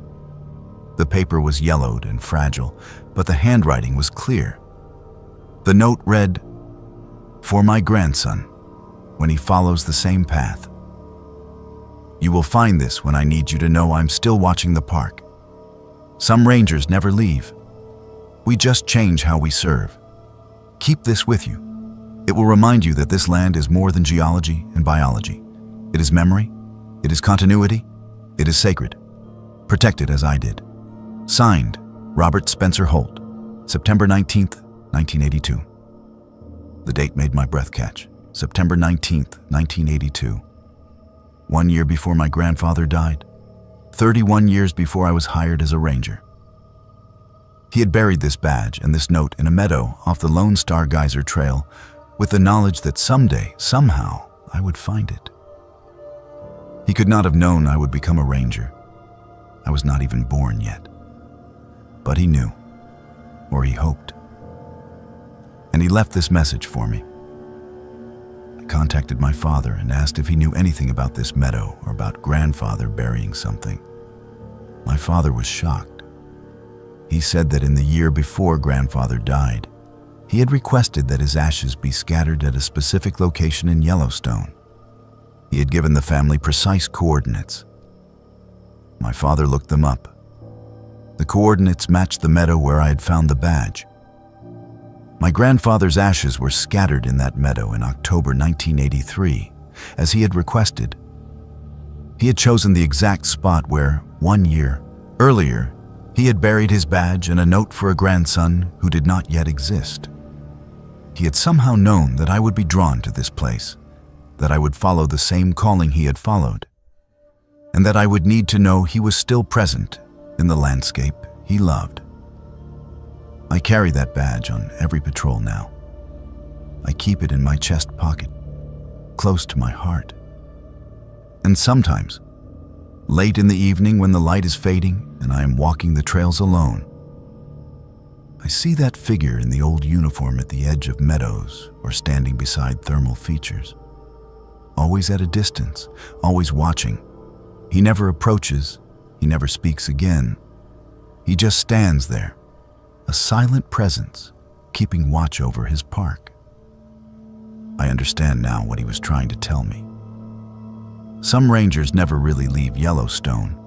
The paper was yellowed and fragile, but the handwriting was clear. The note read, "For my grandson, when he follows the same path. You will find this when I need you to know I'm still watching the park. Some rangers never leave. We just change how we serve. Keep this with you. It will remind you that this land is more than geology and biology. It is memory, it is continuity, it is sacred. Protect it as I did." Signed, Robert Spencer Holt, September 19th, 1982. The date made my breath catch. September 19th, 1982. 1 year before my grandfather died. 31 years before I was hired as a ranger. He had buried this badge and this note in a meadow off the Lone Star Geyser Trail with the knowledge that someday, somehow, I would find it. He could not have known I would become a ranger. I was not even born yet. But he knew, or he hoped. And he left this message for me. I contacted my father and asked if he knew anything about this meadow or about grandfather burying something. My father was shocked. He said that in the year before grandfather died, he had requested that his ashes be scattered at a specific location in Yellowstone. He had given the family precise coordinates. My father looked them up. The coordinates matched the meadow where I had found the badge. My grandfather's ashes were scattered in that meadow in October 1983, as he had requested. He had chosen the exact spot where, 1 year earlier, he had buried his badge and a note for a grandson who did not yet exist. He had somehow known that I would be drawn to this place, that I would follow the same calling he had followed, and that I would need to know he was still present in the landscape he loved. I carry that badge on every patrol now. I keep it in my chest pocket, close to my heart. And sometimes, late in the evening when the light is fading and I am walking the trails alone, I see that figure in the old uniform at the edge of meadows or standing beside thermal features. Always at a distance, always watching. He never approaches, he never speaks again. He just stands there, a silent presence, keeping watch over his park. I understand now what he was trying to tell me. Some rangers never really leave Yellowstone.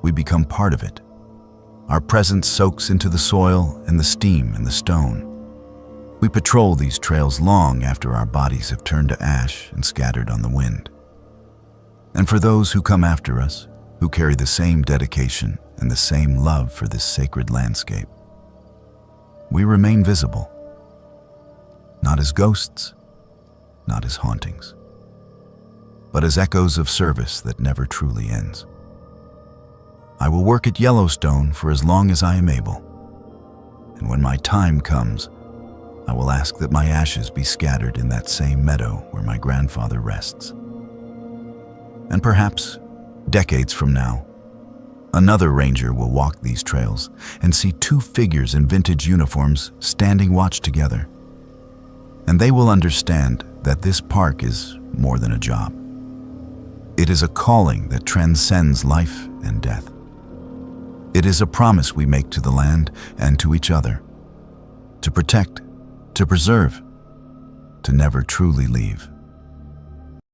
We become part of it. Our presence soaks into the soil and the steam and the stone. We patrol these trails long after our bodies have turned to ash and scattered on the wind. And for those who come after us, who carry the same dedication and the same love for this sacred landscape, we remain visible, not as ghosts, not as hauntings, but as echoes of service that never truly ends. I will work at Yellowstone for as long as I am able, and when my time comes, I will ask that my ashes be scattered in that same meadow where my grandfather rests. And perhaps, decades from now, another ranger will walk these trails and see two figures in vintage uniforms standing watch together. And they will understand that this park is more than a job. It is a calling that transcends life and death. It is a promise we make to the land and to each other, to protect, to preserve, to never truly leave.